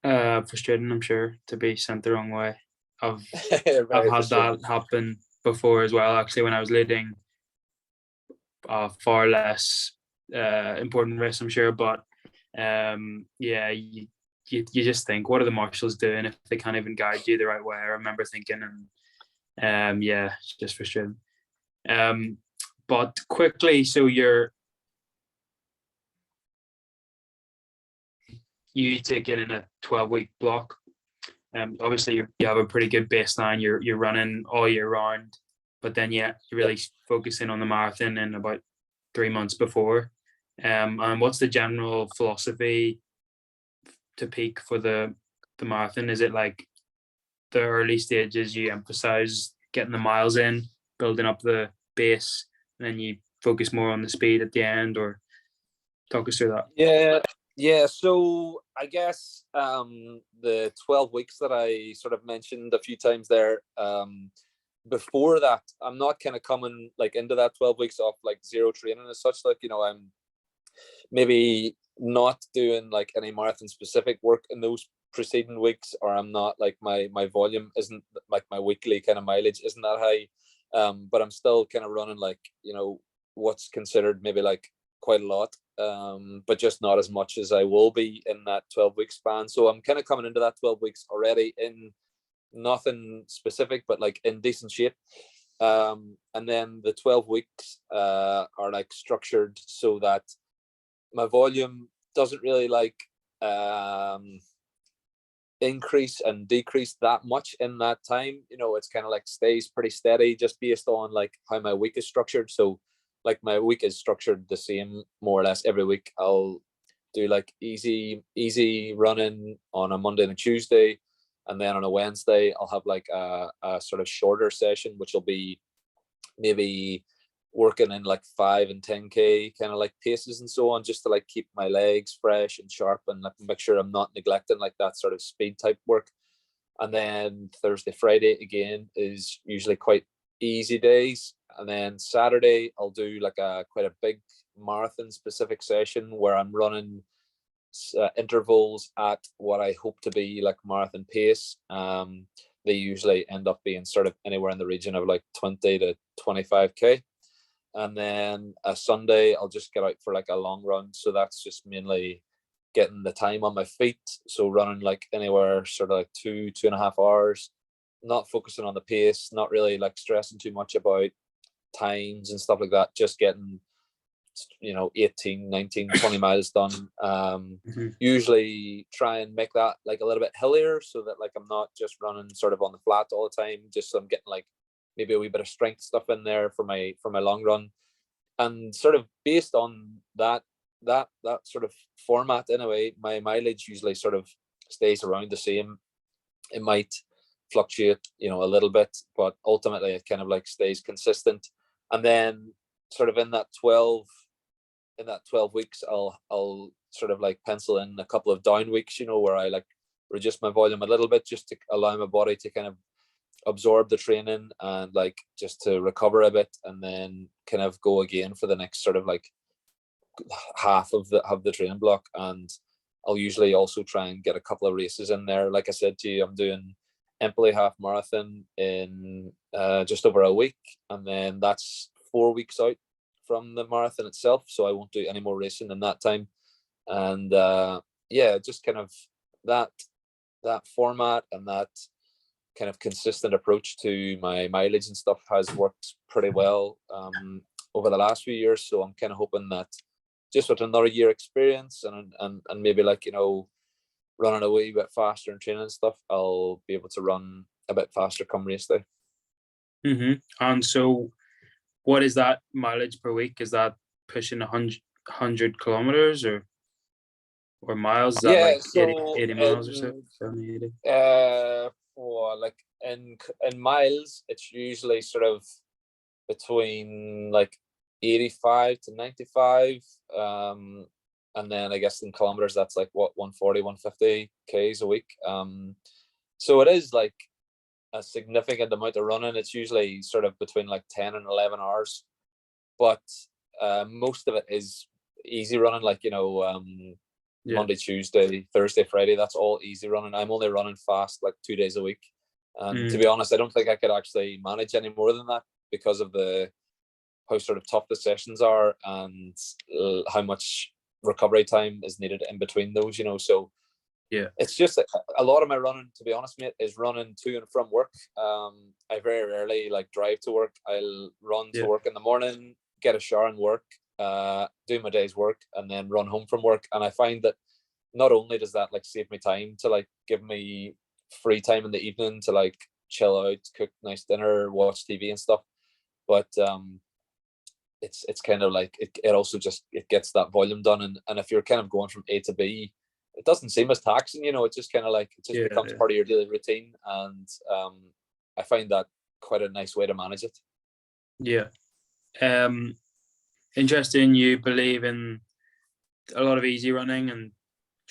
Frustrating, I'm sure, to be sent the wrong way. I've had that happen before as well, actually, when I was leading a far less important race, I'm sure. But yeah, you just think, what are the marshals doing if they can't even guide you the right way? I remember thinking, and yeah, it's just frustrating. But quickly, so you take it in a 12-week block. Obviously you have a pretty good baseline. You're running all year round, but then you're really focusing on the marathon in about 3 months before. And what's the general philosophy to peak for the marathon? Is it like the early stages you emphasize getting the miles in, building up the base, and then you focus more on the speed at the end? Or talk us through that. Yeah, so I guess the 12 weeks that I sort of mentioned a few times there, before that, I'm not kind of coming like into that 12 weeks off like zero training as such. Like, I'm maybe not doing like any marathon specific work in those preceding weeks, or I'm not like my volume isn't like my weekly kind of mileage isn't that high, but I'm still kind of running like, what's considered maybe like quite a lot, but just not as much as I will be in that 12-week span. So I'm kind of coming into that 12 weeks already in nothing specific, but like in decent shape. And then the 12 weeks are like structured so that my volume doesn't really like increase and decrease that much in that time. It's kind of like stays pretty steady just based on like how my week is structured. So like my week is structured the same more or less every week. I'll do like easy running on a Monday and a Tuesday, and then on a Wednesday I'll have like a sort of shorter session, which will be maybe working in like 5 and 10k kind of like paces and so on, just to like keep my legs fresh and sharp and like make sure I'm not neglecting like that sort of speed type work. And then Thursday, Friday again is usually quite easy days. And then Saturday I'll do like quite a big marathon specific session where I'm running intervals at what I hope to be like marathon pace. They usually end up being sort of anywhere in the region of like 20 to 25k. And then a Sunday I'll just get out for like a long run. So that's just mainly getting the time on my feet. So running like anywhere sort of like 2.5 hours, not focusing on the pace, not really like stressing too much about times and stuff like that, just getting 18, 19, 20 miles done. Usually try and make that like a little bit hillier so that like I'm not just running sort of on the flat all the time, just so I'm getting like maybe a wee bit of strength stuff in there for my long run. And sort of based on that sort of format anyway, my mileage usually sort of stays around the same. It might fluctuate a little bit, but ultimately it kind of like stays consistent. And then sort of in that 12 weeks I'll sort of like pencil in a couple of down weeks, where I like reduce my volume a little bit just to allow my body to kind of absorb the training and like just to recover a bit, and then kind of go again for the next sort of like half of the training block. And I'll usually also try and get a couple of races in there. Like I said to you, I'm doing Empoli half marathon in just over a week, and then that's 4 weeks out from the marathon itself, so I won't do any more racing in that time. And just kind of that format and that kind of consistent approach to my mileage and stuff has worked pretty well over the last few years. So I'm kind of hoping that just with another year experience and maybe like running a wee bit faster and training and stuff, I'll be able to run a bit faster come race day. And so what is that mileage per week? Is that pushing 100 kilometers or miles? Is that like so 80 miles or so? 70, 80? Like in miles, it's usually sort of between like 85 to 95. And then I guess in kilometers, that's like what, 140, 150 Ks a week. So it is like a significant amount of running. It's usually sort of between like 10 and 11 hours, but most of it is easy running, like Monday, Tuesday, Thursday, Friday, that's all easy running. I'm only running fast like 2 days a week, and to be honest, I don't think I could actually manage any more than that because of how sort of tough the sessions are and how much recovery time is needed in between those, so it's just a lot of my running, to be honest, mate, is running to and from work. I very rarely like drive to work. I'll run to work in the morning, get a shower and work, do my day's work, and then run home from work. And I find that not only does that like save me time to like give me free time in the evening to like chill out, cook nice dinner, watch TV and stuff, but it's kind of like it also just it gets that volume done. And if you're kind of going from A to B, it doesn't seem as taxing, it just kind of like it just becomes part of your daily routine. And I find that quite a nice way to manage it. Interesting. You believe in a lot of easy running and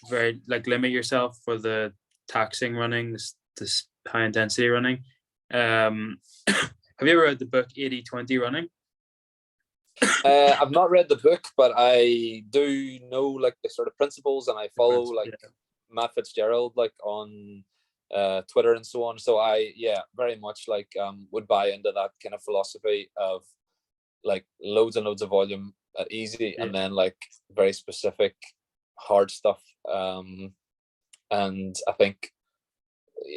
very like limit yourself for the taxing running, this high intensity running. Have you ever read the book 80-20 running? I've not read the book, but I do know like the sort of principles, and I follow like Matt Fitzgerald like on Twitter and so on. So I very much like would buy into that kind of philosophy of like loads and loads of volume at easy, and then like very specific hard stuff. And I think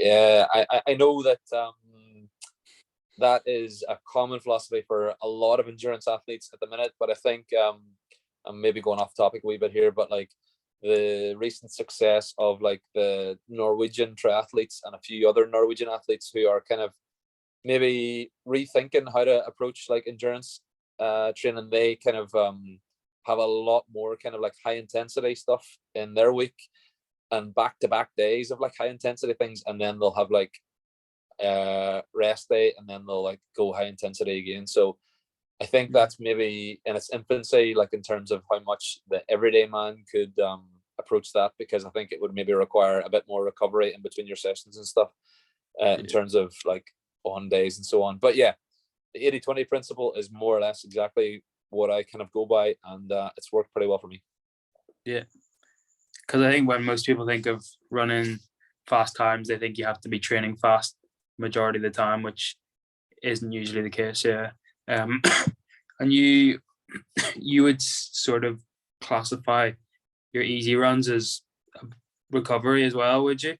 I know that that is a common philosophy for a lot of endurance athletes at the minute, but I think I'm maybe going off topic a wee bit here, but like the recent success of like the Norwegian triathletes and a few other Norwegian athletes who are kind of maybe rethinking how to approach like endurance training, they kind of have a lot more kind of like high intensity stuff in their week and back-to-back days of like high intensity things, and then they'll have like rest day, and then they'll like go high intensity again. So I think that's maybe in its infancy, like in terms of how much the everyday man could approach that, because I think it would maybe require a bit more recovery in between your sessions and stuff. in terms of like on days and so on. But yeah, the 80-20 principle is more or less exactly what I kind of go by, and it's worked pretty well for me. Yeah, because I think when most people think of running fast times, they think you have to be training fast majority of the time, which isn't usually the case. Yeah, and you would sort of classify your easy runs as a recovery as well, would you?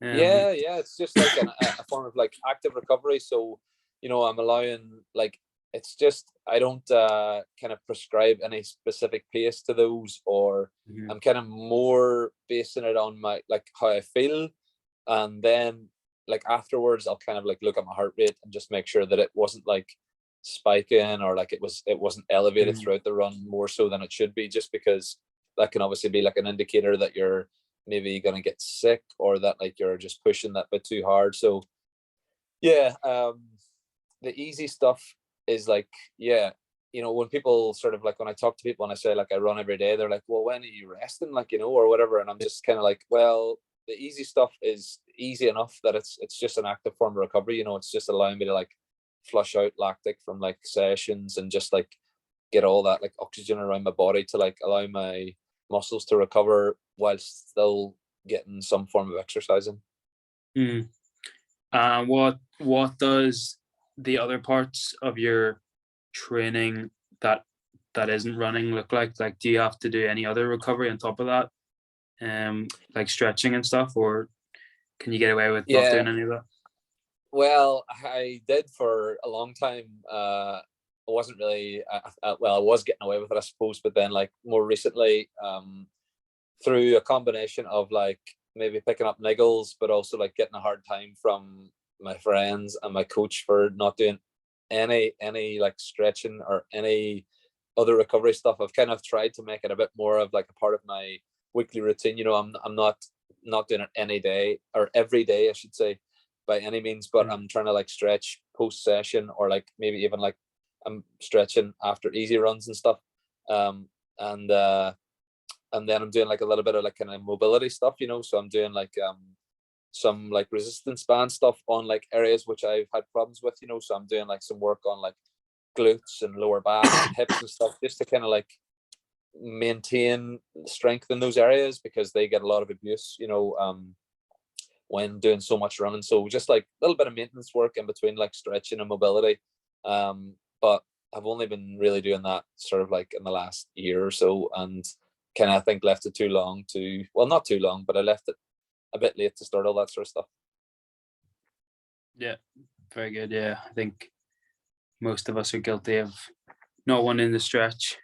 Yeah, it's just like a form of like active recovery. So, you know, I'm allowing like, it's just, I don't kind of prescribe any specific pace to those, or I'm kind of more basing it on my, like how I feel. And then like afterwards, I'll kind of like look at my heart rate and just make sure that it wasn't like spiking, or like it wasn't elevated throughout the run more so than it should be, just because that can obviously be like an indicator that you're maybe going to get sick, or that like you're just pushing that bit too hard. So yeah, the easy stuff is like, yeah, you know, when people sort of like, when I talk to people and I say like I run every day, they're like, well, when are you resting, like, you know, or whatever. And I'm just kind of like, well, the easy stuff is easy enough that it's just an active form of recovery. You know, it's just allowing me to like flush out lactic from like sessions, and just like get all that like oxygen around my body to like allow my muscles to recover while still getting some form of exercising. What does the other parts of your training that isn't running look like? Like, do you have to do any other recovery on top of that, like stretching and stuff, or can you get away with not doing any of that? Well, I did for a long time. I wasn't really well, I was getting away with it, I suppose, but then like more recently, through a combination of like maybe picking up niggles, but also like getting a hard time from my friends and my coach for not doing any like stretching or any other recovery stuff, I've kind of tried to make it a bit more of like a part of my weekly routine. You know, I'm not doing it any day or every day, I should say, by any means, but I'm trying to like stretch post session, or like maybe even like I'm stretching after easy runs and stuff. And then I'm doing like a little bit of like kind of mobility stuff, you know. So I'm doing like some like resistance band stuff on like areas which I've had problems with, you know. So I'm doing like some work on like glutes and lower back and hips and stuff, just to kind of like maintain strength in those areas, because they get a lot of abuse, you know, when doing so much running. So just like a little bit of maintenance work in between like stretching and mobility. But I've only been really doing that sort of like in the last year or so, and kind of I think left it too long to, well, not too long, but I left it a bit late to start all that sort of stuff. Yeah, very good. Yeah, I think most of us are guilty of not wanting to stretch,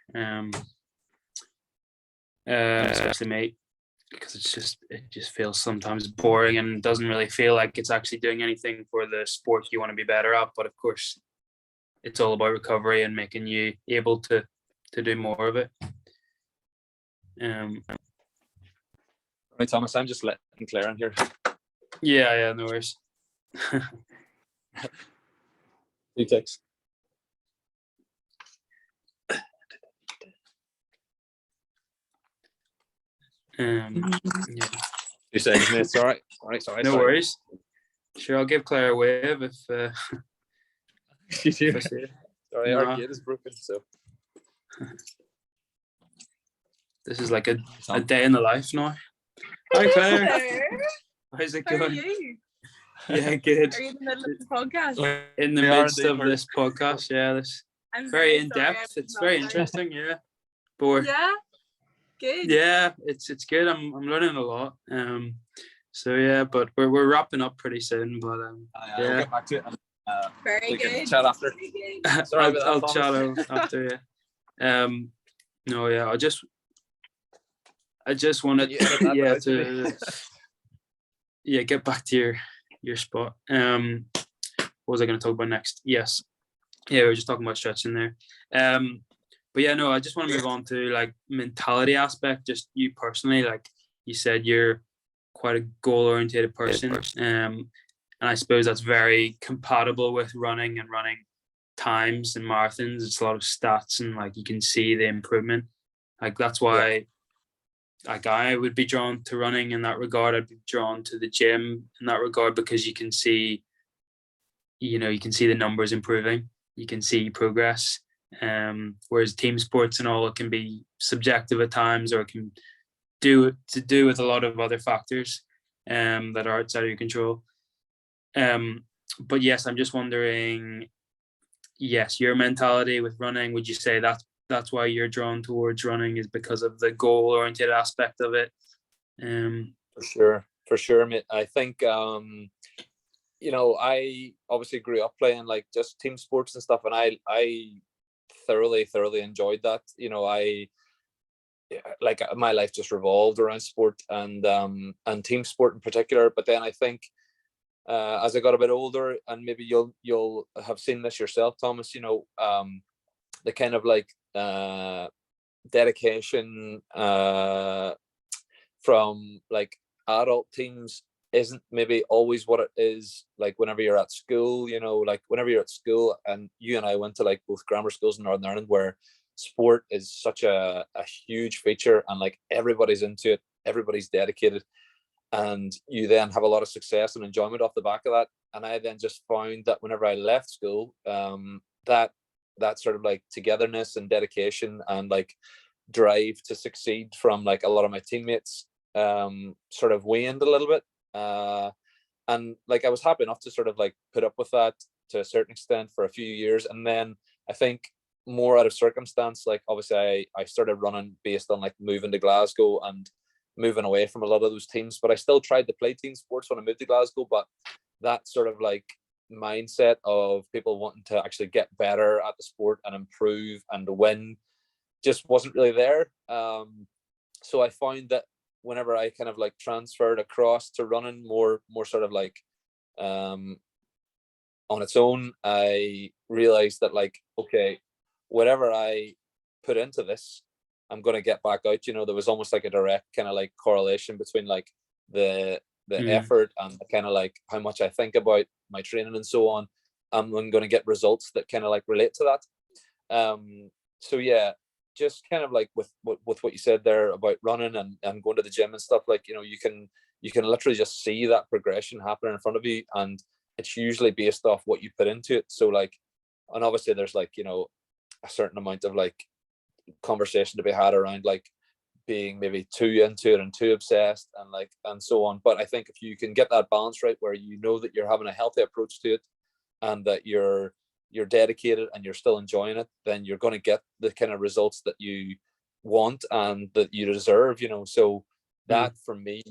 especially me, because it just feels sometimes boring and doesn't really feel like it's actually doing anything for the sport you want to be better at. But of course, it's all about recovery and making you able to do more of it. Right, Thomas, I'm just letting Claire in here. Yeah, no worries. 2 ticks. Yeah. 2 seconds, mate. It's all right. Sorry. No worries. Sure, I'll give Claire a wave if. You do. Sorry, No. our gate is broken, so. This is like a day in the life now. Hi, Claire. Hello. How's it How going? are you? Yeah, good. Are you in the middle of the podcast? In the midst of this podcast, yeah, this I'm very in sorry, depth. I'm It's not very sorry. interesting, yeah. But Yeah, good. yeah, it's good. I'm learning a lot. So yeah, but we're wrapping up pretty soon. But Yeah, yeah, we'll get back to it. Very we can good. chat after. Very good. Sorry about that, I'll Thomas. chat after. Yeah. No, yeah. I just wanted to get back to your spot. What was I going to talk about next? Yes. Yeah, we were just talking about stretching there. But yeah, no, I just want to move on to like mentality aspect. Just you personally, like you said, you're quite a goal-oriented person. And I suppose that's very compatible with running and running times and marathons. It's a lot of stats, and like you can see the improvement. Like that's why like I would be drawn to running in that regard. I'd be drawn to the gym in that regard because you can see, you can see the numbers improving, you can see progress. Whereas team sports and all, it can be subjective at times, or it can do with a lot of other factors that are outside of your control. But yes, I'm just wondering, yes, your mentality with running, would you say that's why you're drawn towards running, is because of the goal oriented aspect of it? For sure, mate. I think I obviously grew up playing like just team sports and stuff, and I thoroughly enjoyed that. I like my life just revolved around sport and team sport in particular. But then I think as I got a bit older, and maybe you'll have seen this yourself, Thomas, the kind of like dedication from like adult teams isn't maybe always what it is like whenever you're at school. Like whenever you're at school, and you and I went to like both grammar schools in Northern Ireland, where sport is such a huge feature, and like everybody's into it, everybody's dedicated, and you then have a lot of success and enjoyment off the back of that. And I then just found that whenever I left school, that sort of like togetherness and dedication and like drive to succeed from like a lot of my teammates sort of waned a little bit. And like I was happy enough to sort of like put up with that to a certain extent for a few years, and then I think more out of circumstance, like obviously I started running based on like moving to Glasgow and moving away from a lot of those teams, but I still tried to play team sports when I moved to Glasgow. But that sort of like mindset of people wanting to actually get better at the sport and improve and win just wasn't really there. So I found that whenever I kind of like transferred across to running more sort of like on its own, I realized that like, okay, whatever I put into this, I'm going to get back out. There was almost like a direct kind of like correlation between like the effort and the kind of like how much I think about my training and so on. I'm going to get results that kind of like relate to that. So yeah, just kind of like with what you said there about running and going to the gym and stuff, like, you can literally just see that progression happening in front of you, and it's usually based off what you put into it. So like, and obviously there's like, a certain amount of like conversation to be had around like being maybe too into it and too obsessed and like and so on. But I think if you can get that balance right, where that you're having a healthy approach to it, and that you're dedicated and you're still enjoying it, then you're going to get the kind of results that you want and that you deserve. So that for me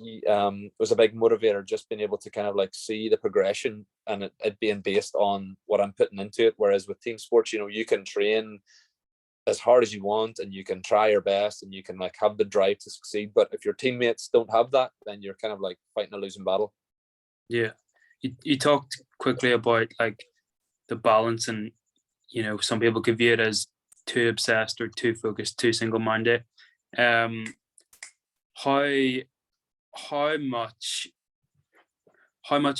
was a big motivator, just being able to kind of like see the progression and it being based on what I'm putting into it. Whereas with team sports, you can train as hard as you want and you can try your best and you can like have the drive to succeed, but if your teammates don't have that, then you're kind of like fighting a losing battle. Yeah, you talked quickly about like the balance, and some people could view it as too obsessed or too focused, too single-minded. How much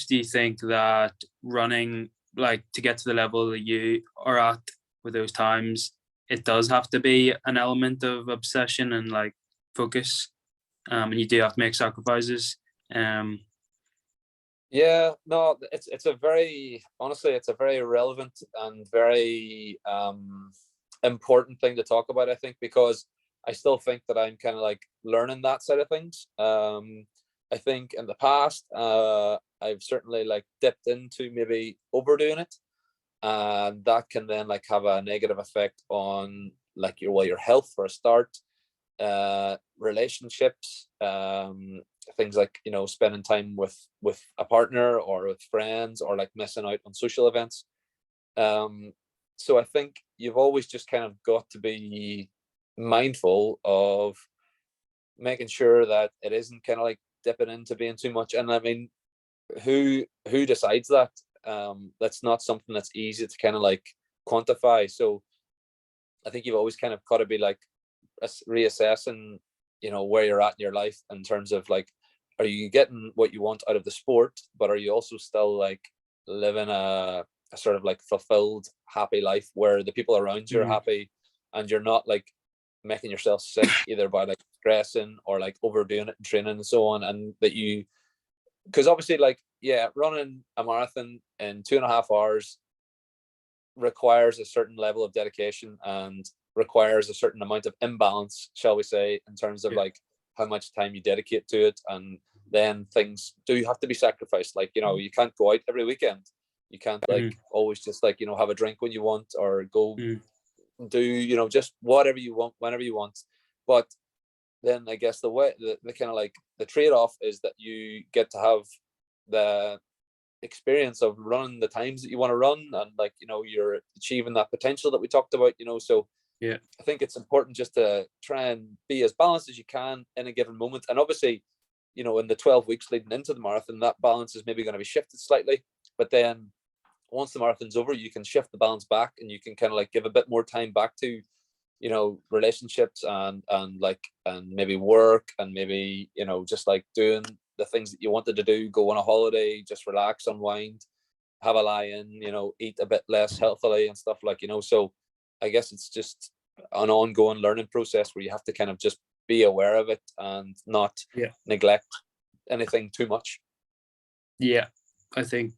do you think that running, like to get to the level that you are at with those times, it does have to be an element of obsession and like focus, and you do have to make sacrifices? Yeah, no, it's a very, honestly, it's a very relevant and very important thing to talk about, I think, because I still think that I'm kind of like learning that side of things. I think in the past, I've certainly like dipped into maybe overdoing it, and that can then like have a negative effect on like your health for a start, relationships, things like spending time with a partner or with friends, or like missing out on social events. So I think you've always just kind of got to be mindful of making sure that it isn't kind of like dipping into being too much. And I mean, who decides that? That's not something that's easy to kind of like quantify. So I think you've always kind of got to be like reassessing where you're at in your life, in terms of like, are you getting what you want out of the sport, but are you also still like living a sort of like fulfilled, happy life where the people around you are happy, and you're not like making yourself sick either by like progressing or like overdoing it in training and so on, and that you, because obviously like, yeah, running a marathon in 2.5 hours requires a certain level of dedication and requires a certain amount of imbalance, shall we say, in terms of like how much time you dedicate to it. And then things do have to be sacrificed. Like, you know, you can't go out every weekend. You can't like always just like, you know, have a drink when you want, or go do, you know, just whatever you want, whenever you want. But then I guess the kind of like the trade-off is that you get to have the experience of running the times that you want to run, and like, you know, you're achieving that potential that we talked about, you know. So yeah, I think it's important just to try and be as balanced as you can in a given moment. And obviously, you know, in the 12 weeks leading into the marathon, that balance is maybe going to be shifted slightly, but then once the marathon's over, you can shift the balance back, and you can kind of like give a bit more time back to, you know, relationships and maybe work, and maybe, you know, just like doing the things that you wanted to do, go on a holiday, just relax, unwind, have a lie in, you know, eat a bit less healthily and stuff, like, you know. So I guess it's just an ongoing learning process where you have to kind of just be aware of it and not neglect anything too much. Yeah, I think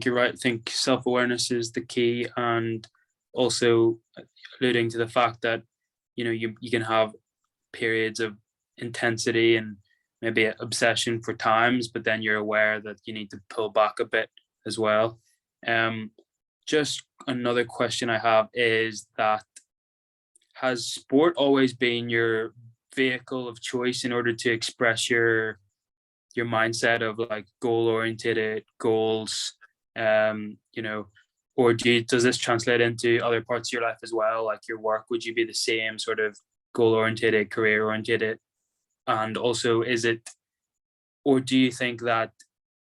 you're right. I think self-awareness is the key, and also alluding to the fact that, you know, you can have periods of intensity and maybe obsession for times, but then you're aware that you need to pull back a bit as well. Just another question I have is that, has sport always been your vehicle of choice in order to express your mindset of like goal-oriented goals, you know, or does this translate into other parts of your life as well, like your work? Would you be the same sort of goal-oriented, career-oriented? And also, is it, or do you think that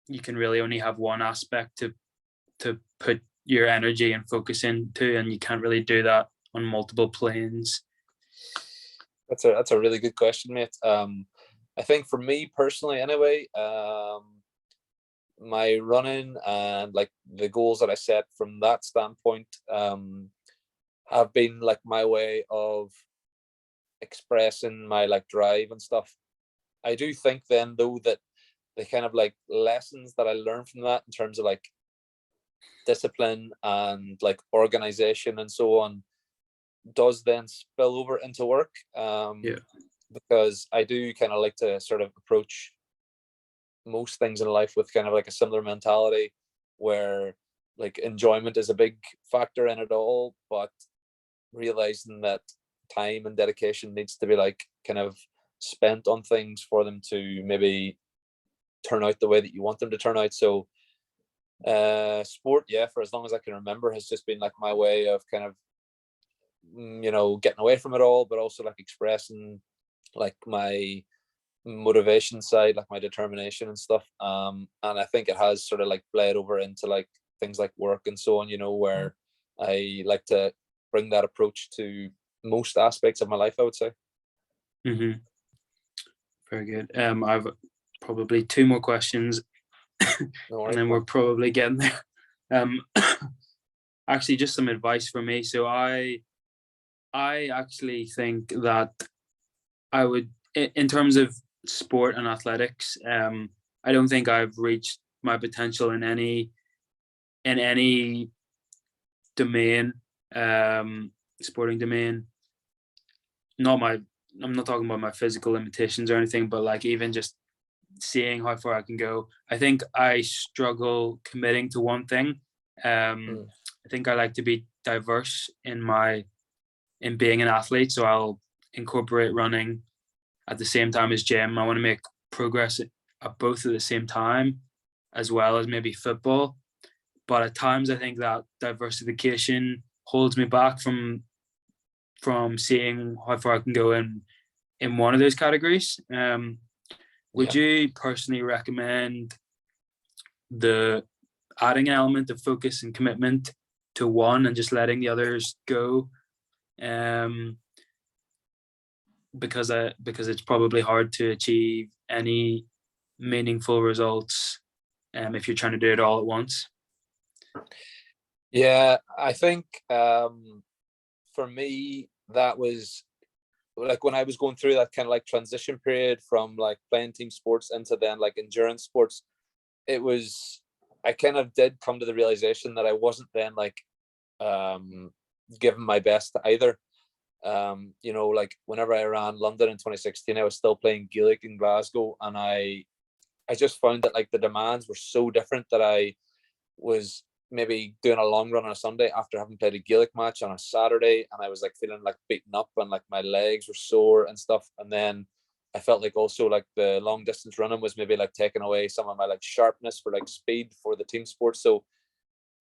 you can really only have one aspect to put your energy and focus into, and you can't really do that on multiple planes? That's a really good question, mate. I think for me personally, anyway, my running and like the goals that I set from that standpoint have been like my way of expressing my like drive and stuff. I do think then though that the kind of like lessons that I learned from that in terms of like discipline and like organization and so on does then spill over into work. Because I do kind of like to sort of approach most things in life with kind of like a similar mentality, where like enjoyment is a big factor in it all, but realizing that time and dedication needs to be like kind of spent on things for them to maybe turn out the way that you want them to turn out. So sport, for as long as I can remember, has just been like my way of kind of, you know, getting away from it all, but also like expressing like my motivation side, like my determination and stuff. And I think it has sort of like bled over into like things like work and so on, you know, where I like to bring that approach to most aspects of my life, I would say. Mm-hmm. Very good. I've probably 2 more questions, and then we're probably getting there. Actually, just some advice for me. So I actually think that I would, in terms of sport and athletics, I don't think I've reached my potential in any domain, sporting domain. I'm not talking about my physical limitations or anything, but like even just seeing how far I can go. I think I struggle committing to one thing. I think I like to be diverse in being an athlete, so I'll incorporate running at the same time as gym. I want to make progress at both at the same time, as well as maybe football. But at times I think that diversification holds me back from seeing how far I can go in one of those categories. Would you personally recommend adding an element of focus and commitment to one and just letting the others go? Because it's probably hard to achieve any meaningful results if you're trying to do it all at once. Yeah, I think for me that was like when I was going through that kind of like transition period from like playing team sports into then like endurance sports, I kind of did come to the realization that I wasn't then like giving my best to either. Like whenever I ran London in 2016, I was still playing Gaelic in Glasgow, and I just found that like the demands were so different that I was maybe doing a long run on a Sunday after having played a Gaelic match on a Saturday, and I was like feeling like beaten up and like my legs were sore and stuff. And then I felt like also like the long distance running was maybe like taking away some of my like sharpness for like speed for the team sport. So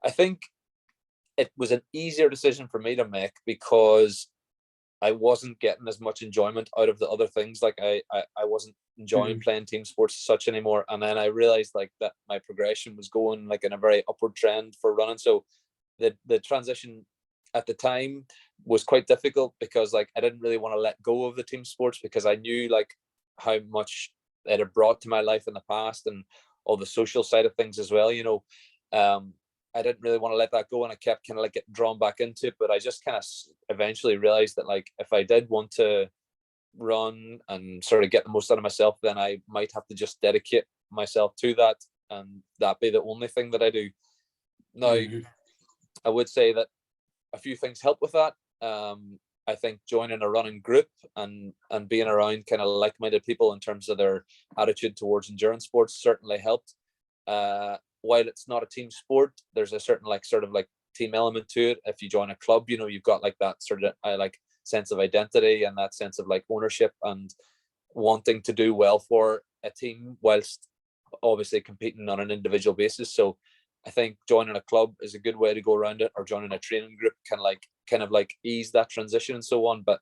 I think it was an easier decision for me to make because I wasn't getting as much enjoyment out of the other things. Like I wasn't enjoying playing team sports as such anymore. And then I realized like that my progression was going like in a very upward trend for running. So the transition at the time was quite difficult because like I didn't really want to let go of the team sports because I knew like how much it had brought to my life in the past and all the social side of things as well, I didn't really want to let that go, and I kept kind of like getting drawn back into it. But I just kind of eventually realized that like if I did want to run and sort of get the most out of myself, then I might have to just dedicate myself to that, and that be the only thing that I do. Now, I would say that a few things help with that. I think joining a running group and being around kind of like-minded people in terms of their attitude towards endurance sports certainly helped. While it's not a team sport, there's a certain like sort of like team element to it. If you join a club, you've got like that sort of like sense of identity and that sense of like ownership and wanting to do well for a team whilst obviously competing on an individual basis. So I think joining a club is a good way to go around it, or joining a training group can kind of like ease that transition and so on. But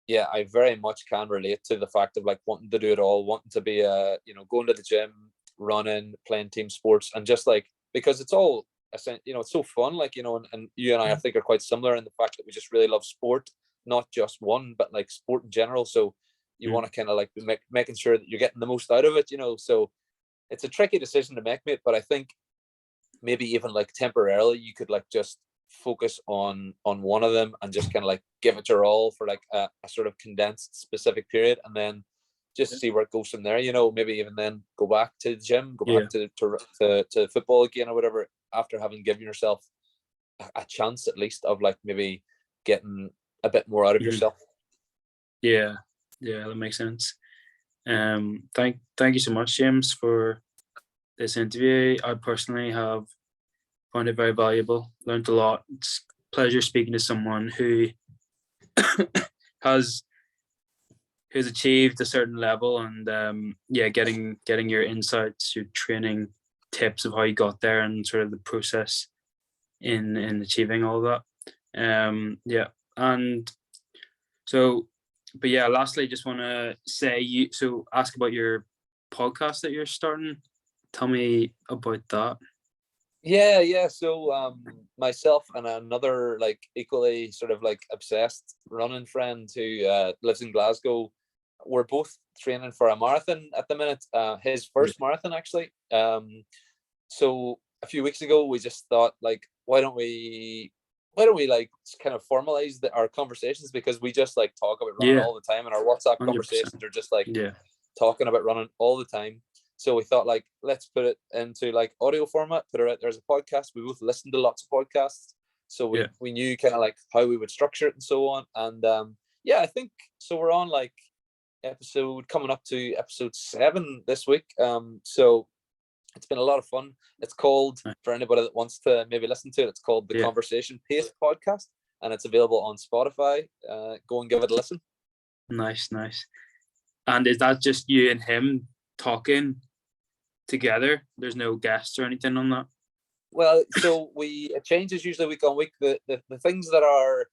yeah, I very much can relate to the fact of like wanting to do it all, wanting to be going to the gym, running, playing team sports, and just like because it's all it's so fun, like and you and I think are quite similar in the fact that we just really love sport, not just one, but like sport in general. So you want to kind of like be making sure that you're getting the most out of it, so it's a tricky decision to make, mate, but I think maybe even like temporarily you could like just focus on one of them and just kind of like give it your all for like a sort of condensed specific period, and then just see where it goes from there. Maybe even then go back to the gym, go back to football again or whatever, after having given yourself a chance at least of like maybe getting a bit more out of yourself. Yeah, that makes sense. Thank you so much, James, for this interview. I personally have found it very valuable, learned a lot. It's a pleasure speaking to someone who has achieved a certain level, and getting your insights, your training tips of how you got there, and sort of the process in achieving all that. Lastly, just want to say ask about your podcast that you're starting. Tell me about that. Yeah. So myself and another like equally sort of like obsessed running friend who lives in Glasgow, we're both training for a marathon at the minute. His first marathon actually. So a few weeks ago we just thought like, why don't we like kind of formalize our conversations, because we just like talk about running all the time, and our WhatsApp 100%. Conversations are just like talking about running all the time. So we thought like, let's put it into like audio format, put it out there as a podcast. We both listened to lots of podcasts, so we knew kind of like how we would structure it and so on. And I think so we're on like coming up to episode 7 this week. So it's been a lot of fun. It's called, for anybody that wants to maybe listen to it, it's called the Conversation Pace Podcast, and it's available on Spotify. Go and give it a listen. Nice. And is that just you and him talking together? There's no guests or anything on that? Well, so it changes usually week on week. The things that are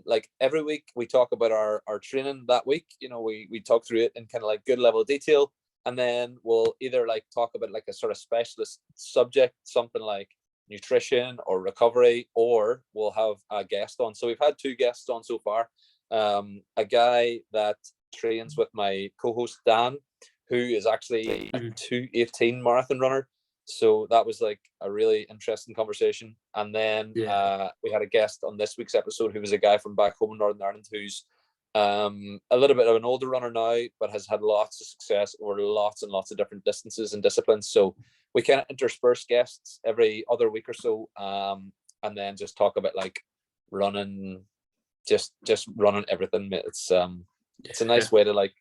like every week we talk about our training that week. We talk through it in kind of like good level of detail, and then we'll either like talk about like a sort of specialist subject, something like nutrition or recovery, or we'll have a guest on. So we've had 2 guests on so far. A guy that trains with my co-host Dan, who is actually a 2:18 marathon runner. So that was like a really interesting conversation. And then we had a guest on this week's episode who was a guy from back home in Northern Ireland who's a little bit of an older runner now, but has had lots of success over lots and lots of different distances and disciplines. So we kind of intersperse guests every other week or so, and then just talk about like running, just running everything. It's a nice way to like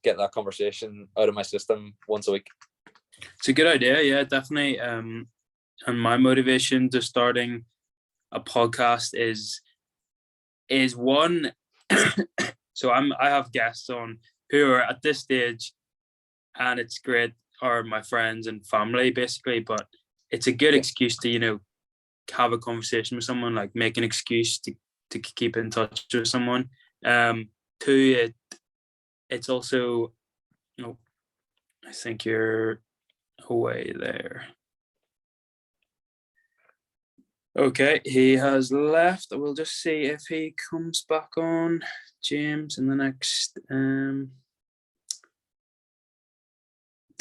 get that conversation out of my system once a week. It's a good idea, yeah, definitely. And my motivation to starting a podcast is one. So I have guests on who are at this stage, and it's great, are my friends and family basically. But it's a good excuse to have a conversation with someone, like make an excuse to keep in touch with someone. Two, it's also, I think you're away there. Okay, he has left. We'll just see if he comes back on, James, in the next 2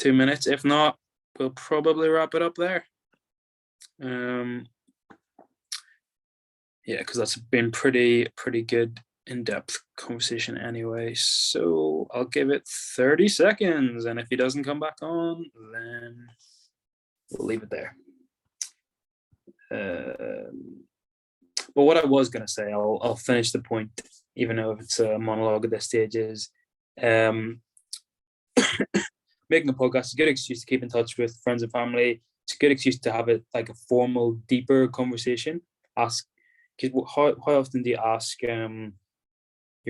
minutes. If not, we'll probably wrap it up there. Yeah, because that's been pretty good in-depth conversation anyway. So I'll give it 30 seconds, and if he doesn't come back on, then we'll leave it there. But what I was going to say, I'll finish the point, even though if it's a monologue at this stage, is making a podcast is a good excuse to keep in touch with friends and family. It's a good excuse to have it like a formal, deeper conversation. Because how often do you ask your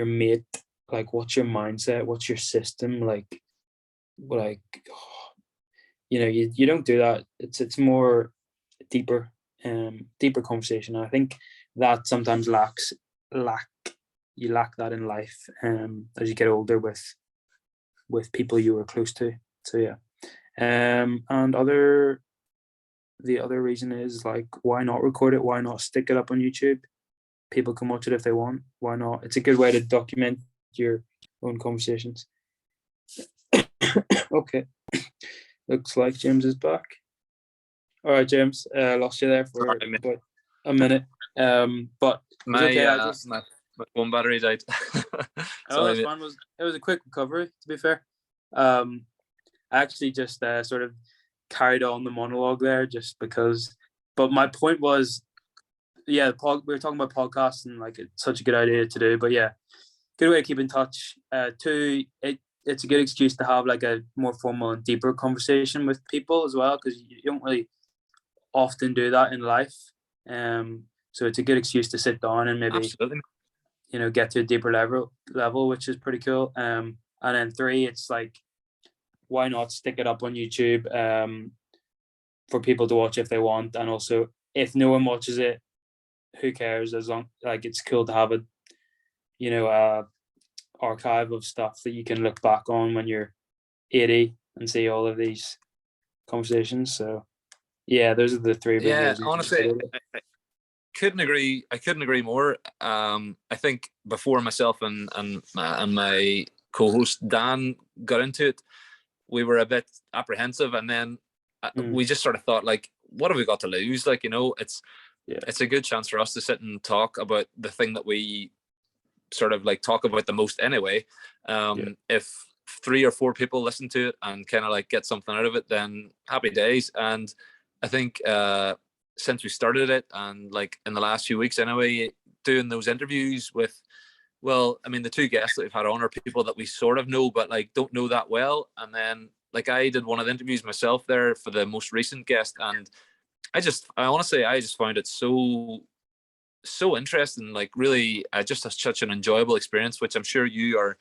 mate, like, what's your mindset, what's your system, like you don't do that. It's more deeper conversation. And I think that sometimes you lack that in life as you get older with people you were close to. So yeah. And the other reason is, like, why not record it? Why not stick it up on YouTube? People can watch it if they want. Why not? It's a good way to document your own conversations. Okay. Looks like James is back. All right, James. Lost you there for about a minute. But my phone battery died. That's fun. It was a quick recovery, to be fair. I actually just sort of carried on the monologue there just because. But my point was, yeah, we were talking about podcasts and like it's such a good idea to do. But yeah, good way to keep in touch. Two, it's a good excuse to have like a more formal and deeper conversation with people as well, because you don't really often do that in life. So it's a good excuse to sit down and maybe Absolutely. Get to a deeper level, which is pretty cool. And then three, it's like, why not stick it up on YouTube for people to watch if they want, and also if no one watches it, who cares? As long like it's cool to have a archive of stuff that you can look back on when you're 80 and see all of these conversations. So yeah, those are the three big reasons. Honestly, I couldn't agree more. I think before myself and my co-host Dan got into it, we were a bit apprehensive, and then we just sort of thought, like, what have we got to lose? Like, it's a good chance for us to sit and talk about the thing that we sort of like talk about the most anyway. If 3 or 4 people listen to it and kind of like get something out of it, then happy days. And I think since we started it, and like in the last few weeks anyway, doing those interviews with, well, I mean, the 2 guests that we've had on are people that we sort of know, but like don't know that well. And then like I did one of the interviews myself there for the most recent guest, and I honestly found it so interesting. Like really, just such an enjoyable experience, which I'm sure you are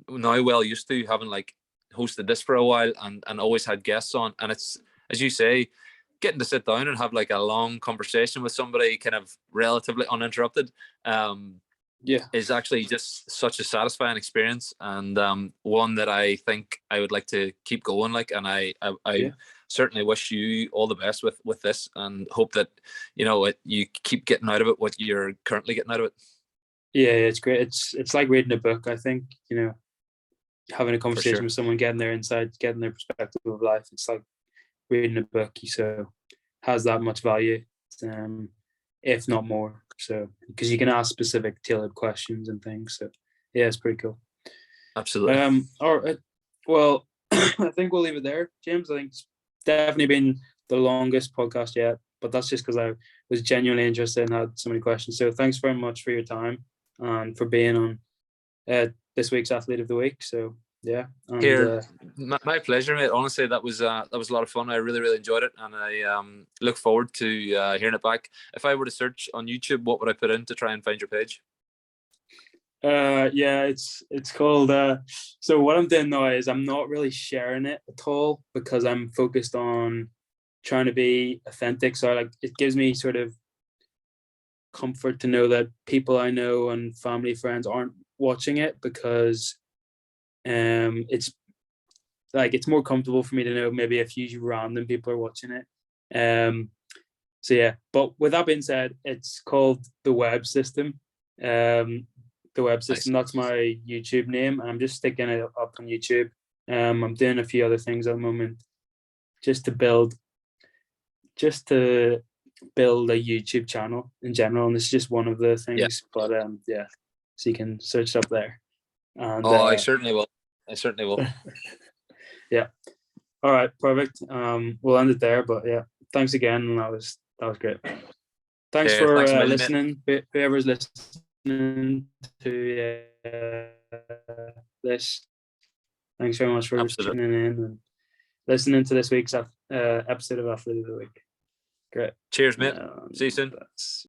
now well used to, having like hosted this for a while and always had guests on. And it's, as you say, getting to sit down and have like a long conversation with somebody kind of relatively uninterrupted is actually just such a satisfying experience, and one that I think I would like to keep going. Like, and I certainly wish you all the best with this, and hope that you keep getting out of it what you're currently getting out of it. Yeah, it's great. It's like reading a book. I think having a conversation with someone, getting their insight, getting their perspective of life. It's like reading a book. So has that much value, if not more. So because you can ask specific tailored questions and things. So yeah, it's pretty cool. Absolutely. All right. Well, I think we'll leave it there, James. I think it's definitely been the longest podcast yet, but that's just because I was genuinely interested and had so many questions. So thanks very much for your time and for being on this week's Athlete of the Week. So yeah, and, Here, my pleasure, mate. Honestly, that was a lot of fun. I really enjoyed it, and I look forward to hearing it back. If I were to search on YouTube, what would I put in to try and find your page? yeah, it's called so what I'm doing now is I'm not really sharing it at all because I'm focused on trying to be authentic. So like it gives me sort of comfort to know that people I know and family friends aren't watching it, because it's like it's more comfortable for me to know maybe a few random people are watching it. So yeah, but with that being said, it's called The Web System. The Web System, Nice. that's my YouTube name, and I'm just sticking it up on YouTube. I'm doing a few other things at the moment just to build a YouTube channel in general, and it's just one of the things. Yeah. But yeah, so you can search it up there. And I certainly will. I certainly will. yeah. All right, perfect. We'll end it there, but yeah, thanks again, and that was great. Thanks for Thanks a million, listening. Whoever's listening to this, thanks very much for Absolutely. tuning in and listening to this week's episode of Athlete of the Week. Great. Cheers, mate. See you soon.